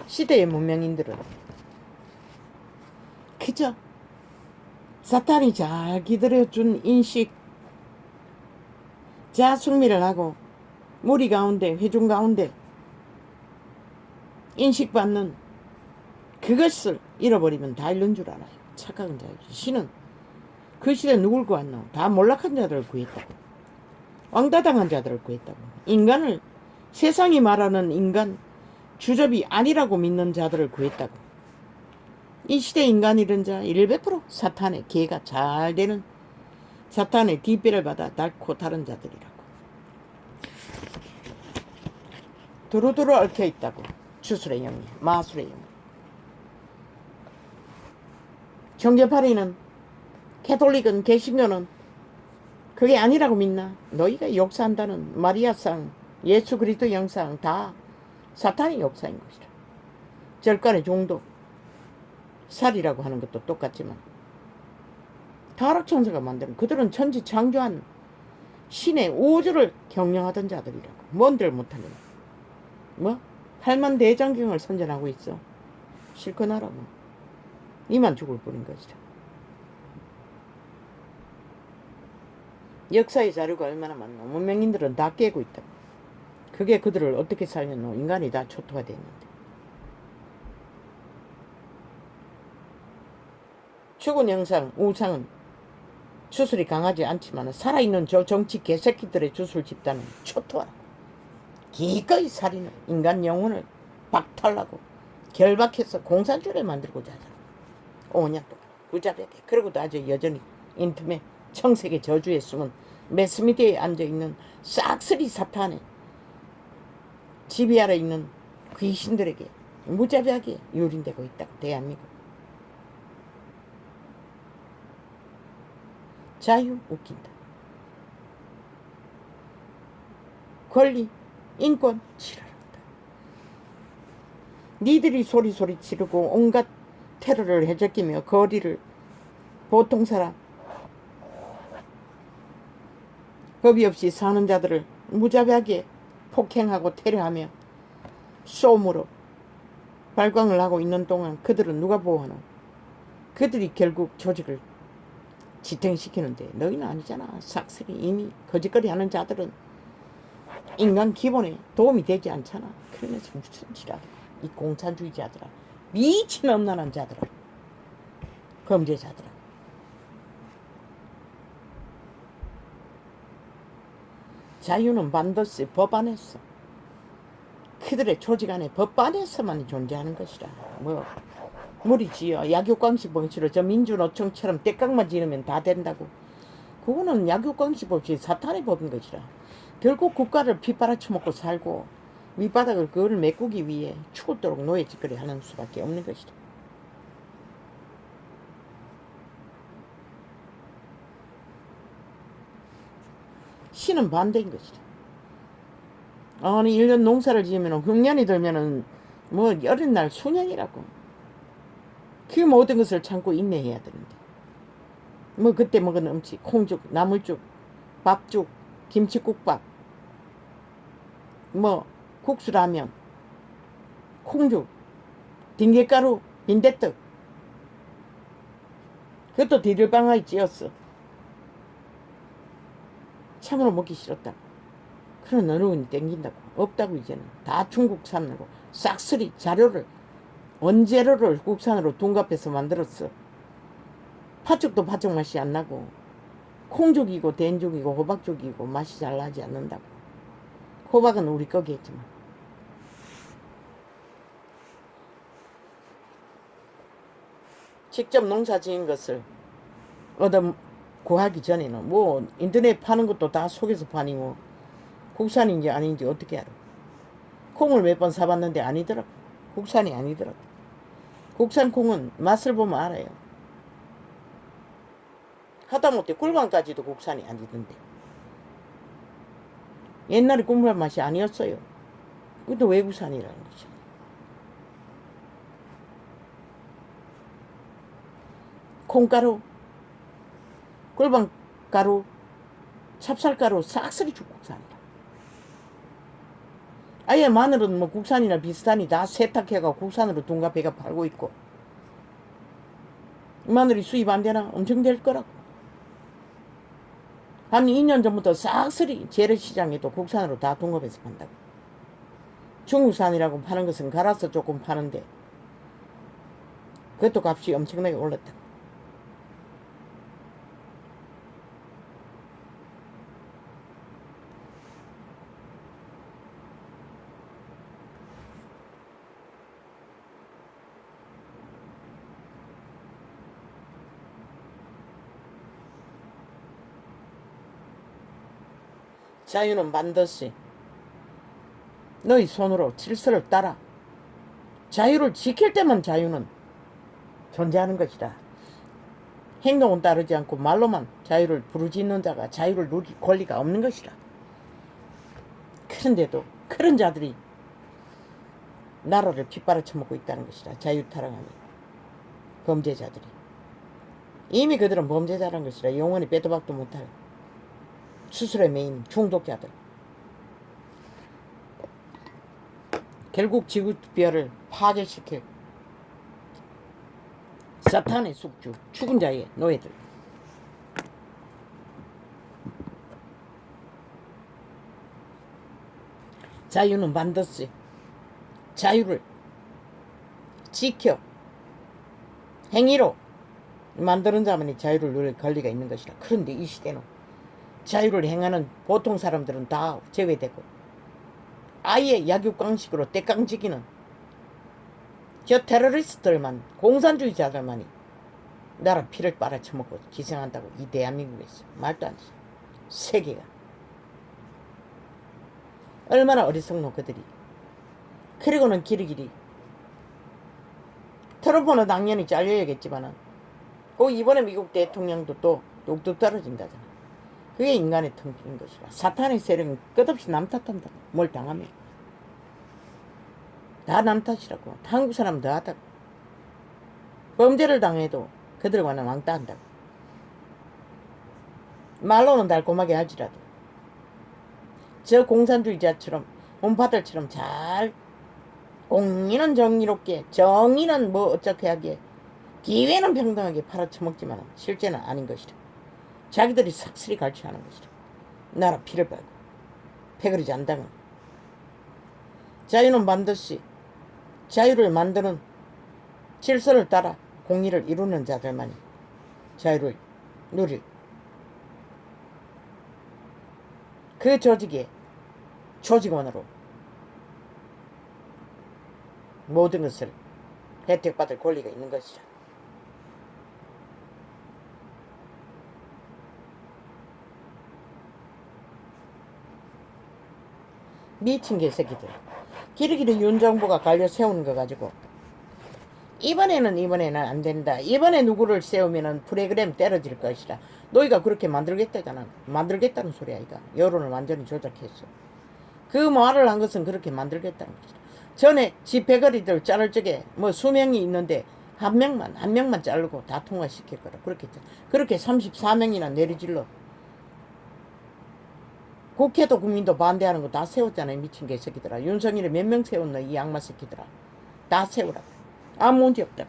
시대의 문명인들은 그저 사탄이 잘 기다려준 인식, 자숙미를 하고 무리 가운데 회중 가운데 인식받는 그것을 잃어버리면 다 잃는 줄 알아요. 착각한 자유지. 신은 그 시대에 누굴 구했노? 다 몰락한 자들을 구했다고. 왕따당한 자들을 구했다고. 인간을, 세상이 말하는 인간 주접이 아니라고 믿는 자들을 구했다고. 이 시대 인간이란 자 100% 사탄의 개가 잘 되는, 사탄의 뒷배를 받아 닳고 다른 자들이라고. 두루두루 얽혀있다고. 주술의 영이, 마술의 영. 정죄파리는, 캐톨릭은, 개신교는 그게 아니라고 믿나? 너희가 역사한다는 마리아상, 예수 그리스도 영상 다 사탄의 역사인 것이라. 절간의 종도, 살이라고 하는 것도 똑같지만 타락천사가 만드는, 그들은 천지 창조한 신의 우주를 경영하던 자들이라고. 뭔들 못하냐. 뭐? 팔만대장경을 선전하고 있어. 실컷 하라고. 이만 죽을 뿐인 것이라. 역사의 자료가 얼마나 많나. 문명인들은 다 깨고 있다. 그게 그들을 어떻게 살렸노? 인간이 다 초토화 됐는데. 죽은 형상, 우상은 주술이 강하지 않지만 살아있는 저 정치 개새끼들의 주술 집단은 초토화. 기꺼이 살인을, 인간 영혼을 박탈하고 결박해서 공산주의를 만들고자 하잖아. 5년 동안 부자되게. 그리고도 아주 여전히 인터넷 청색의 저주에 숨은 매스미디어에 앉아있는 싹쓸이 사탄의 지배 아래 있는 귀신들에게 무자비하게 유린되고 있다고. 대한민국. 자유 웃긴다. 권리, 인권 지랄한다. 니들이 소리소리 지르고 온갖 테러를 해적이며 거리를 보통 사람, 법이 없이 사는 자들을 무자비하게 폭행하고 테러하며 쏘므로 발광을 하고 있는 동안 그들은 누가 보호하노? 그들이 결국 조직을 지탱시키는데 너희는 아니잖아. 싹쓸이 이미 거짓거리 하는 자들은 인간 기본에 도움이 되지 않잖아. 그러면서 무슨 지랄이야. 이 공산주의자들아, 미친엄난한 자들아, 범죄자들아. 자유는 반드시 법 안에서, 그들의 조직 안에 법 안에서만 존재하는 것이라. 뭐 무리지어 약육강식 방식으로 저 민주노총처럼 떼깡만 지르면 다 된다고. 그거는 약육강식 법이 사탄의 법인 것이라. 결국 국가를 핏바라쳐먹고 살고 밑바닥을 그걸 메꾸기 위해 죽도록 노예짓거리 하는 수밖에 없는 것이다. 신은 반대인 것이다. 아니 1년 농사를 지으면 흉년이 들면은 뭐 어린 날 수년이라고. 그 모든 것을 참고 인내해야 되는데 뭐 그때 먹은 음식, 콩죽, 나물죽, 밥죽, 김치국밥, 뭐 국수라면, 콩죽, 딩게가루, 빈대떡, 그것도 디들방아에 찧었어. 참으로 먹기 싫었다. 그런 어려움이 땡긴다고. 없다고. 이제는 다 중국산으로 싹쓸이 자료를, 원재료를 국산으로 둔갑해서 만들었어. 팥죽도 팥죽 맛이 안 나고, 콩죽이고 된죽이고 호박죽이고 맛이 잘 나지 않는다고. 호박은 우리 거기했지만. 직접 농사 지은 것을 얻어 구하기 전에는 뭐 인터넷 파는 것도 다 속여서 파니 뭐 국산인지 아닌지 어떻게 알아. 콩을 몇 번 사봤는데 아니더라고. 국산이 아니더라고. 국산 콩은 맛을 보면 알아요. 하다못해 꿀밤까지도 국산이 아니던데. 옛날에 꿀밤 맛이 아니었어요. 그것도 외국산이라는 거죠. 콩가루, 꿀밤가루, 찹쌀가루 싹쓸이 중국산이다. 아예 마늘은 뭐 국산이나 비슷하니 다 세탁해가 국산으로 둔갑해가 팔고 있고, 마늘이 수입 안 되나? 엄청 될 거라고. 한 2년 전부터 싹쓸이 재래시장에도 국산으로 다 둔갑해서 판다고. 중국산이라고 파는 것은 갈아서 조금 파는데 그것도 값이 엄청나게 올랐다. 자유는 반드시 너희 손으로 질서를 따라 자유를 지킬 때만 자유는 존재하는 것이다. 행동은 따르지 않고 말로만 자유를 부르짖는 자가 자유를 누릴 권리가 없는 것이다. 그런데도 그런 자들이 나라를 빗바라쳐먹고 있다는 것이다. 자유 타락하는 범죄자들이. 이미 그들은 범죄자라는 것이다. 영원히 빼도 박도 못할 수술의 메인 중독자들. 결국 지구별을 파괴시킬 사탄의 숙주, 죽은 자의 노예들. 자유는 반드시 자유를 지켜 행위로 만드는 자만이 자유를 누릴 권리가 있는 것이라. 그런데 이 시대는 자유를 행하는 보통 사람들은 다 제외되고 아예 약육강식으로 떼깡지기는 저 테러리스트들만, 공산주의자들만이 나라 피를 빨아쳐먹고 기생한다고 이 대한민국에서. 말도 안 돼. 세계가 얼마나 어리석노 그들이. 그리고는 길이길이 트럼프는 당연히 잘려야겠지만은 그 이번에 미국 대통령도 또 뚝뚝 떨어진다잖아. 그게 인간의 통치인 것이라. 사탄의 세력은 끝없이 남 탓한다. 뭘 당하면 다 남 탓이라고. 한국 사람 더 하다고. 범죄를 당해도 그들과는 왕따 한다고. 말로는 달콤하게 할지라도 저 공산주의자처럼 온파들처럼 잘 공의는 정의롭게, 정의는 뭐 어떻게 하게, 기회는 평등하게 팔아쳐먹지만 실제는 아닌 것이다. 자기들이 삭슬이 갈취하는 것이다. 나라 피를 빨고 패거리지 않다면. 자유는 반드시 자유를 만드는 질서를 따라 공의를 이루는 자들만이 자유를 누릴 그 조직의 조직원으로 모든 것을 혜택받을 권리가 있는 것이다. 미친 개새끼들. 길이길이 윤 정부가 갈려 세우는 거 가지고 이번에는 안 된다. 이번에 누구를 세우면은 프로그램 때려질 것이다. 너희가 그렇게 만들겠다잖아. 만들겠다는 소리 아이가. 여론을 완전히 조작했어. 그 말을 한 것은 그렇게 만들겠다는 것이다. 전에 집회거리들 자를 적에 뭐 수명이 있는데 한 명만 자르고 다 통과시킬 거라. 그렇게 34명이나 내리질러. 국회도 국민도 반대하는 거 다 세웠잖아요. 미친 개새끼들아. 윤석열이 몇 명 세웠나 이 악마 새끼들아. 다 세우라고. 아무 문제 없다.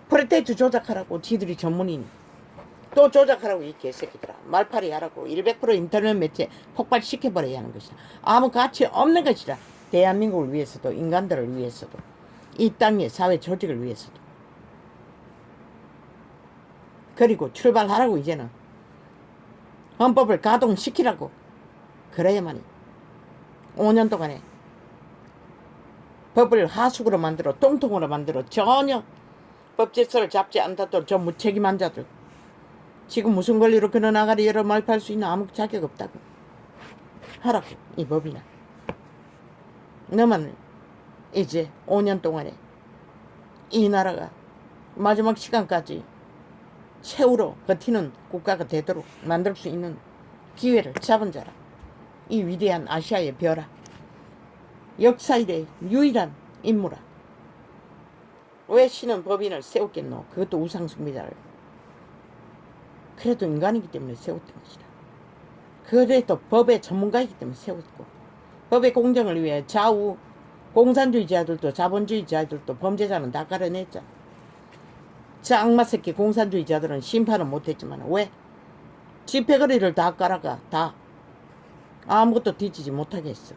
프레테이트 조작하라고. 지들이 전문인. 또 조작하라고 이 개새끼들아. 말팔이 하라고. 100% 인터넷 매체 폭발시켜버려야 하는 것이다. 아무 가치 없는 것이다. 대한민국을 위해서도 인간들을 위해서도 이 땅의 사회 조직을 위해서도. 그리고 출발하라고. 이제는 헌법을 가동시키라고. 그래야만이 5년 동안에 법을 하수구로 만들어 똥통으로 만들어 전혀 법제서를 잡지 않다도 저 무책임한 자들 지금 무슨 권리로 그런 아가리 여러 말팔 수 있는 아무 자격 없다고 하라고. 이 법이나 너만 이제 5년 동안에 이 나라가 마지막 시간까지 최후로 버티는 국가가 되도록 만들 수 있는 기회를 잡은 자라. 이 위대한 아시아의 벼라. 역사일의 유일한 인물아. 왜 신은 법인을 세웠겠노? 그것도 우상숭배자를. 그래도 인간이기 때문에 세웠던 것이다. 그래도 법의 전문가이기 때문에 세웠고 법의 공정을 위해 좌우 공산주의자들도 자본주의자들도 범죄자는 다 가려냈잖아. 저 악마 새끼 공산주의자들은 심판은 못했지만 왜? 집회거리를 다 깔아가 다 아무것도 뒤지지 못하게 했어.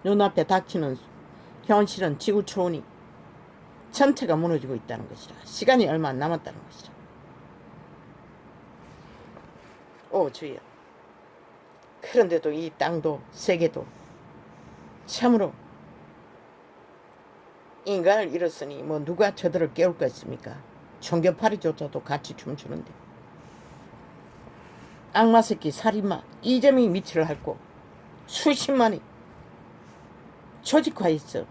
눈앞에 닥치는 현실은 지구 초원이 전체가 무너지고 있다는 것이다. 시간이 얼마 안 남았다는 것이다. 오 주여. 그런데도 이 땅도 세계도 참으로 인간을 잃었으니 뭐 누가 저들을 깨울 것 있습니까? 청교파리조차도 같이 춤추는데 악마 새끼 살인마 이재명이 미치를 핥고 수십만이 조직화했어.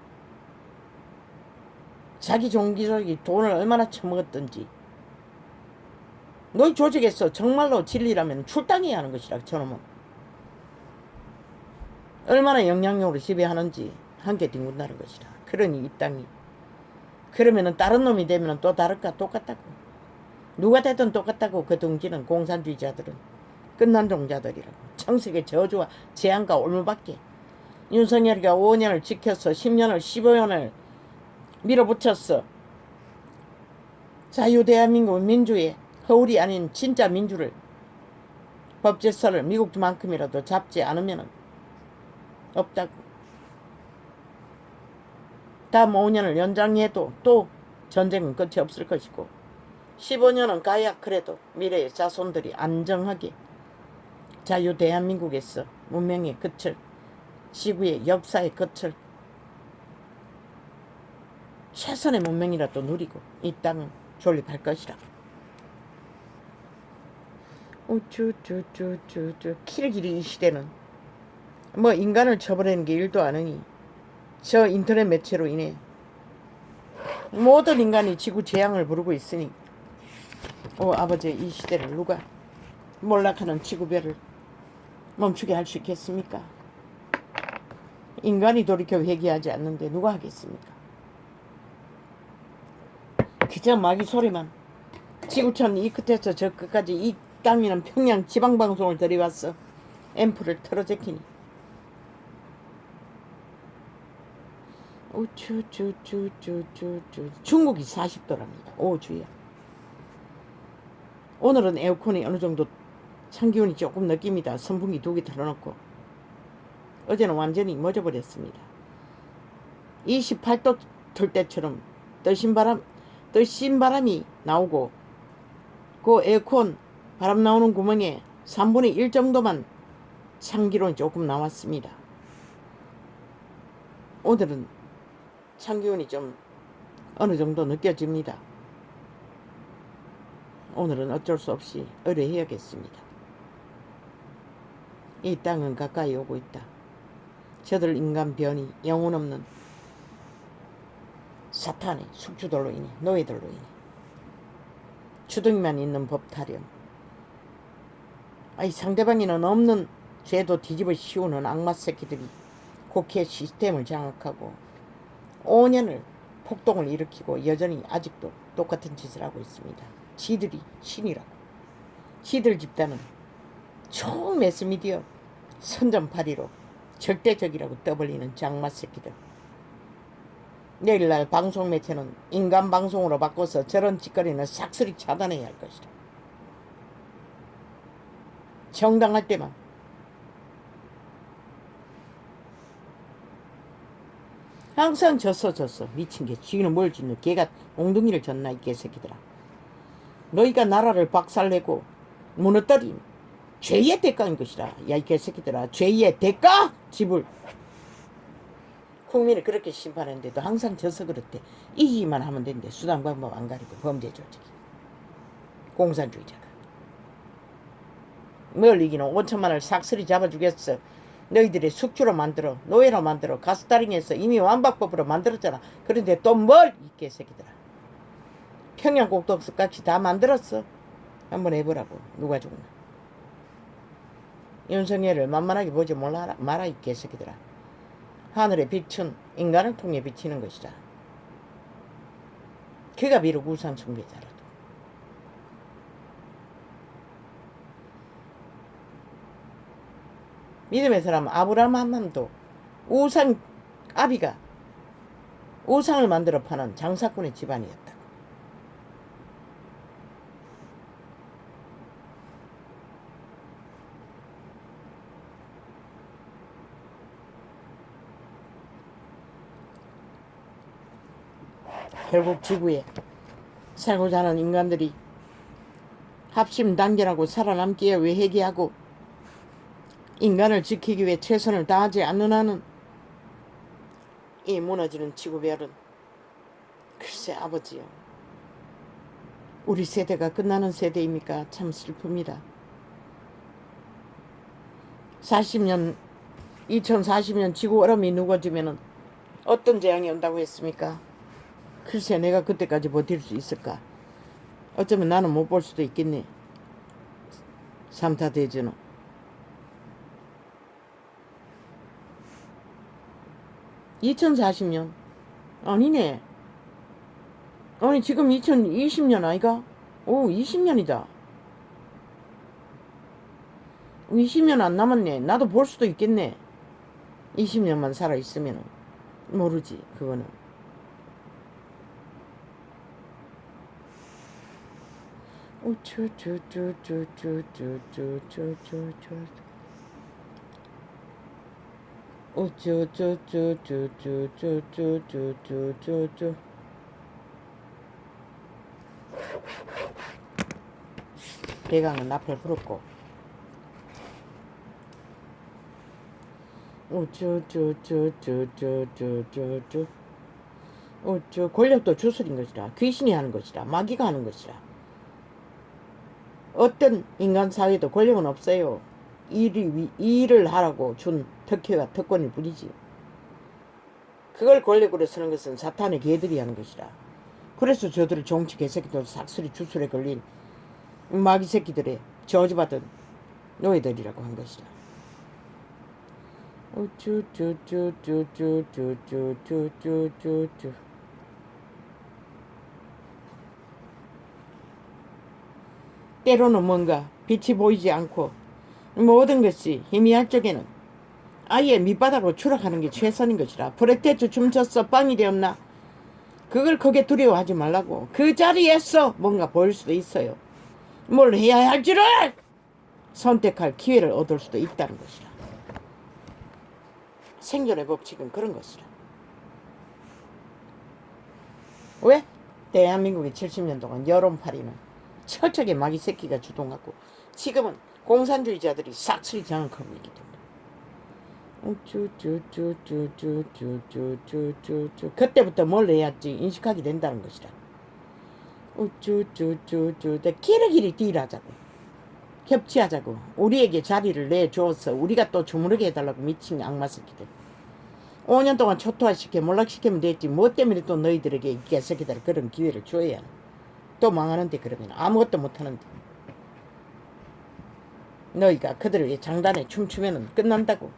자기 종기족이 돈을 얼마나 처먹었던지. 너희 조직에서 정말로 진리라면 출당해야 하는 것이라. 저놈은 얼마나 영향력으로 지배하는지 한개 뒹군다는 것이라. 그러니 이 땅이 그러면은 다른 놈이 되면 또 다를까? 똑같다고. 누가 되든 똑같다고. 그 동지는 공산주의자들은 끝난 종자들이라고. 청색의 저주와 재앙과 올무밖에. 윤석열이가 5년을 지켰어. 10년을 15년을 밀어붙였어. 자유대한민국 민주의 허울이 아닌 진짜 민주를 법제서를 미국만큼이라도 잡지 않으면 없다고. 다음 5년을 연장해도 또 전쟁은 끝이 없을 것이고 15년은 가야 그래도 미래의 자손들이 안정하게 자유대한민국에서 문명의 끝을 지구의 역사의 끝을 최선의 문명이라도 누리고 이 땅은 존립할 것이라. 우쭈쭈쭈쭈쭈 키르기리 이 시대는 뭐 인간을 처벌하는 게 일도 아니니 저 인터넷 매체로 인해 모든 인간이 지구 재앙을 부르고 있으니 아버지 이 시대를 누가 몰락하는 지구별을 멈추게 할 수 있겠습니까? 인간이 돌이켜 회개하지 않는데 누가 하겠습니까? 그저 마귀 소리만 지구촌 이 끝에서 저 끝까지 이 땅이는 평양 지방방송을 들이왔어. 앰프를 틀어제키니 중국이 40도랍니다. 오 주야. 오늘은 에어컨이 어느 정도 찬기온이 조금 느낍니다. 선풍기 2개 틀어놓고. 어제는 완전히 멎어버렸습니다. 28도 틀 때처럼 뜨신 바람이 나오고 그 에어컨 바람 나오는 구멍에 3분의 1 정도만 찬기온이 조금 나왔습니다. 오늘은 찬기온이 좀 어느 정도 느껴집니다. 오늘은 어쩔 수 없이 의뢰해야겠습니다. 이 땅은 가까이 오고 있다. 저들 인간 변이 영혼 없는 사탄의 숙주들로 인해 노예들로 인해 주둥이만 있는 법 타령. 상대방에는 없는 죄도 뒤집어 씌우는 악마 새끼들이 국회 시스템을 장악하고 5년을 폭동을 일으키고 여전히 아직도 똑같은 짓을 하고 있습니다. 지들이 신이라고. 지들 집단은 총 매스미디어 선전파리로 절대적이라고 떠벌리는 장마 새끼들. 내일날 방송 매체는 인간 방송으로 바꿔서 저런 짓거리는 싹쓸이 차단해야 할 것이다. 정당할 때만. 항상 졌어. 미친 게. 지는 뭘 짓노. 걔가 몽둥이를 졌나 이 개새끼들아. 너희가 나라를 박살내고 무너뜨린 죄의 대가인 것이라. 야 이 개새끼들아. 죄의 대가 지불. 국민을 그렇게 심판했는데도 항상 져서 그렇대. 이기기만 하면 된대. 수단 방법 안 가리고 범죄 조직이. 공산주의자가. 뭘 이기노. 5천만을 싹쓸이 잡아주겠어. 너희들의 숙주로 만들어. 노예로 만들어. 가스다링에서 이미 완박법으로 만들었잖아. 그런데 또 뭘 이 개새끼들아. 평양곡덕수같이 다 만들었어. 한번 해보라고. 누가 죽나. 윤석열을 만만하게 보지 마라 이 개새끼들아. 하늘의 빛은 인간을 통해 비치는 것이다. 그가 비록 우상 숭배자라도. 믿음의 사람 아브라함 한남도 아비가 우상을 만들어 파는 장사꾼의 집안이었다. 결국 지구에 살고자 하는 인간들이 합심단결하고 살아남기에 위해 회개하고 인간을 지키기 위해 최선을 다하지 않는 한은 이 무너지는 지구별은 글쎄 아버지요. 우리 세대가 끝나는 세대입니까? 참 슬픕니다. 40년 2040년 지구 얼음이 녹아지면은 어떤 재앙이 온다고 했습니까? 글쎄 내가 그때까지 버틸 수 있을까? 어쩌면 나는 못 볼 수도 있겠네. 3차 대전은. 2040년? 아니네. 아니 지금 2020년 아이가? 오 20년이다. 20년 안 남았네. 나도 볼 수도 있겠네. 20년만 살아있으면 모르지 그거는. 대강은 앞을 부럽고 권력도 주술인 것이라. 귀신이 하는 것이라. 마귀가 하는 것이라. 어떤 인간 사회도 권력은 없어요. 일을 하라고 준 특혜가 특권일 뿐이지. 그걸 권력으로 쓰는 것은 사탄의 개들이 하는 것이라. 그래서 저들의 정치 개새끼들 삭슬이 주술에 걸린 마귀 새끼들의 저주받은 노예들이라고 한 것이라. 때로는 뭔가 빛이 보이지 않고 모든 것이 희미할 적에는 아예 밑바닥으로 추락하는 게 최선인 것이라. 프레테츠 춤췄어 빵이 되었나? 그걸 크게 두려워하지 말라고. 그 자리에서 뭔가 보일 수도 있어요. 뭘 해야 할지를 선택할 기회를 얻을 수도 있다는 것이라. 생존의 법칙은 그런 것이라. 왜? 대한민국이 70년 동안 여론파리는 철저하게 마귀 새끼가 주동하고 지금은 공산주의자들이 싹쓸이 장악하고 있기 때문에 그때부터 뭘 해야지 인식하게 된다는 것이라. 길이길이 딜하자고 협치하자고 우리에게 자리를 내줘서 우리가 또 주무르게 해달라고 미친 악마 새끼들. 5년 동안 초토화시켜 몰락시키면 됐지 뭐 때문에 또 너희들에게 이 개새끼들 그런 기회를 줘야 하나. 또 망하는데 그러면 아무것도 못하는데 너희가 그들의 장단에 춤추면 끝난다고.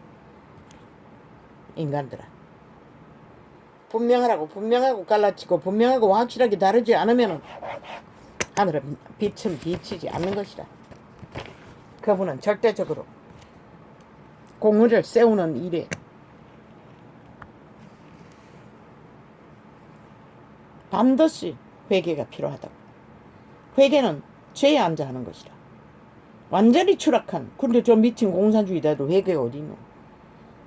인간들아 분명하고 갈라치고 분명하고 확실하게 다르지 않으면 하늘은 빛은 비치지 않는 것이다. 그분은 절대적으로 공의를 세우는 일에 반드시 회개가 필요하다고. 회개는 죄에 앉아 하는 것이라. 완전히 추락한 근데 저 미친 공산주의자도 회개가 어디 있노.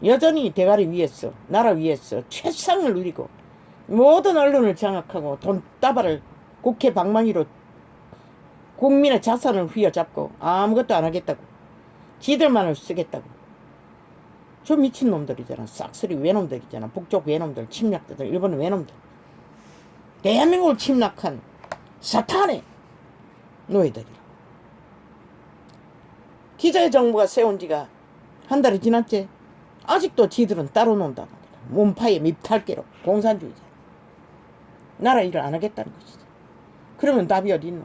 여전히 대가리 위에서 나라 위에서 최상을 누리고 모든 언론을 장악하고 돈다발을 국회 방망이로 국민의 자산을 휘어잡고 아무것도 안 하겠다고. 지들만을 쓰겠다고. 저 미친 놈들이잖아. 싹쓸이 외놈들이잖아. 북쪽 외놈들, 침략자들, 일본 외놈들. 대한민국을 침략한 사탄의 노예들이라고. 기자의 정부가 세운 지가 한 달이 지났지. 아직도 지들은 따로 논다는 거다. 몸파의 밉탈개로 공산주의자. 나라 일을 안 하겠다는 것이지. 그러면 답이 어디 있노.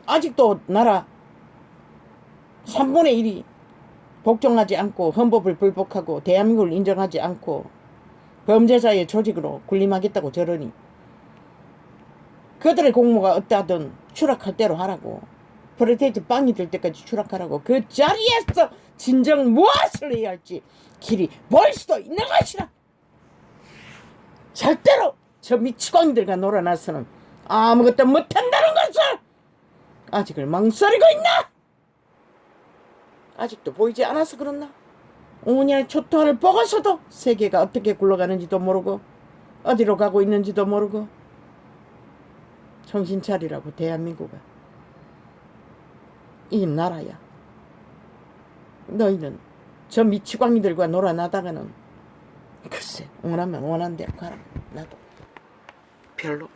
아직도 나라 3분의 1이 복종하지 않고 헌법을 불복하고 대한민국을 인정하지 않고 범죄자의 조직으로 군림하겠다고 저러니 그들의 공모가 어떠하든 추락할 대로 하라고. 프레테이트 빵이 될 때까지 추락하라고. 그 자리에서 진정 무엇을 해야 할지 길이 보일 수도 있는 것이라. 절대로 저 미치광이들과 놀아나서는 아무것도 못한다는 것을 아직을 망설이고 있나? 아직도 보이지 않아서 그렇나? 5년의 초토화를 보고서도 세계가 어떻게 굴러가는지도 모르고 어디로 가고 있는지도 모르고. 정신 차리라고. 대한민국아 이 나라야. 너희는 저 미치광이들과 놀아나다가는 글쎄 원하면 원한 대로 가라. 나도 별로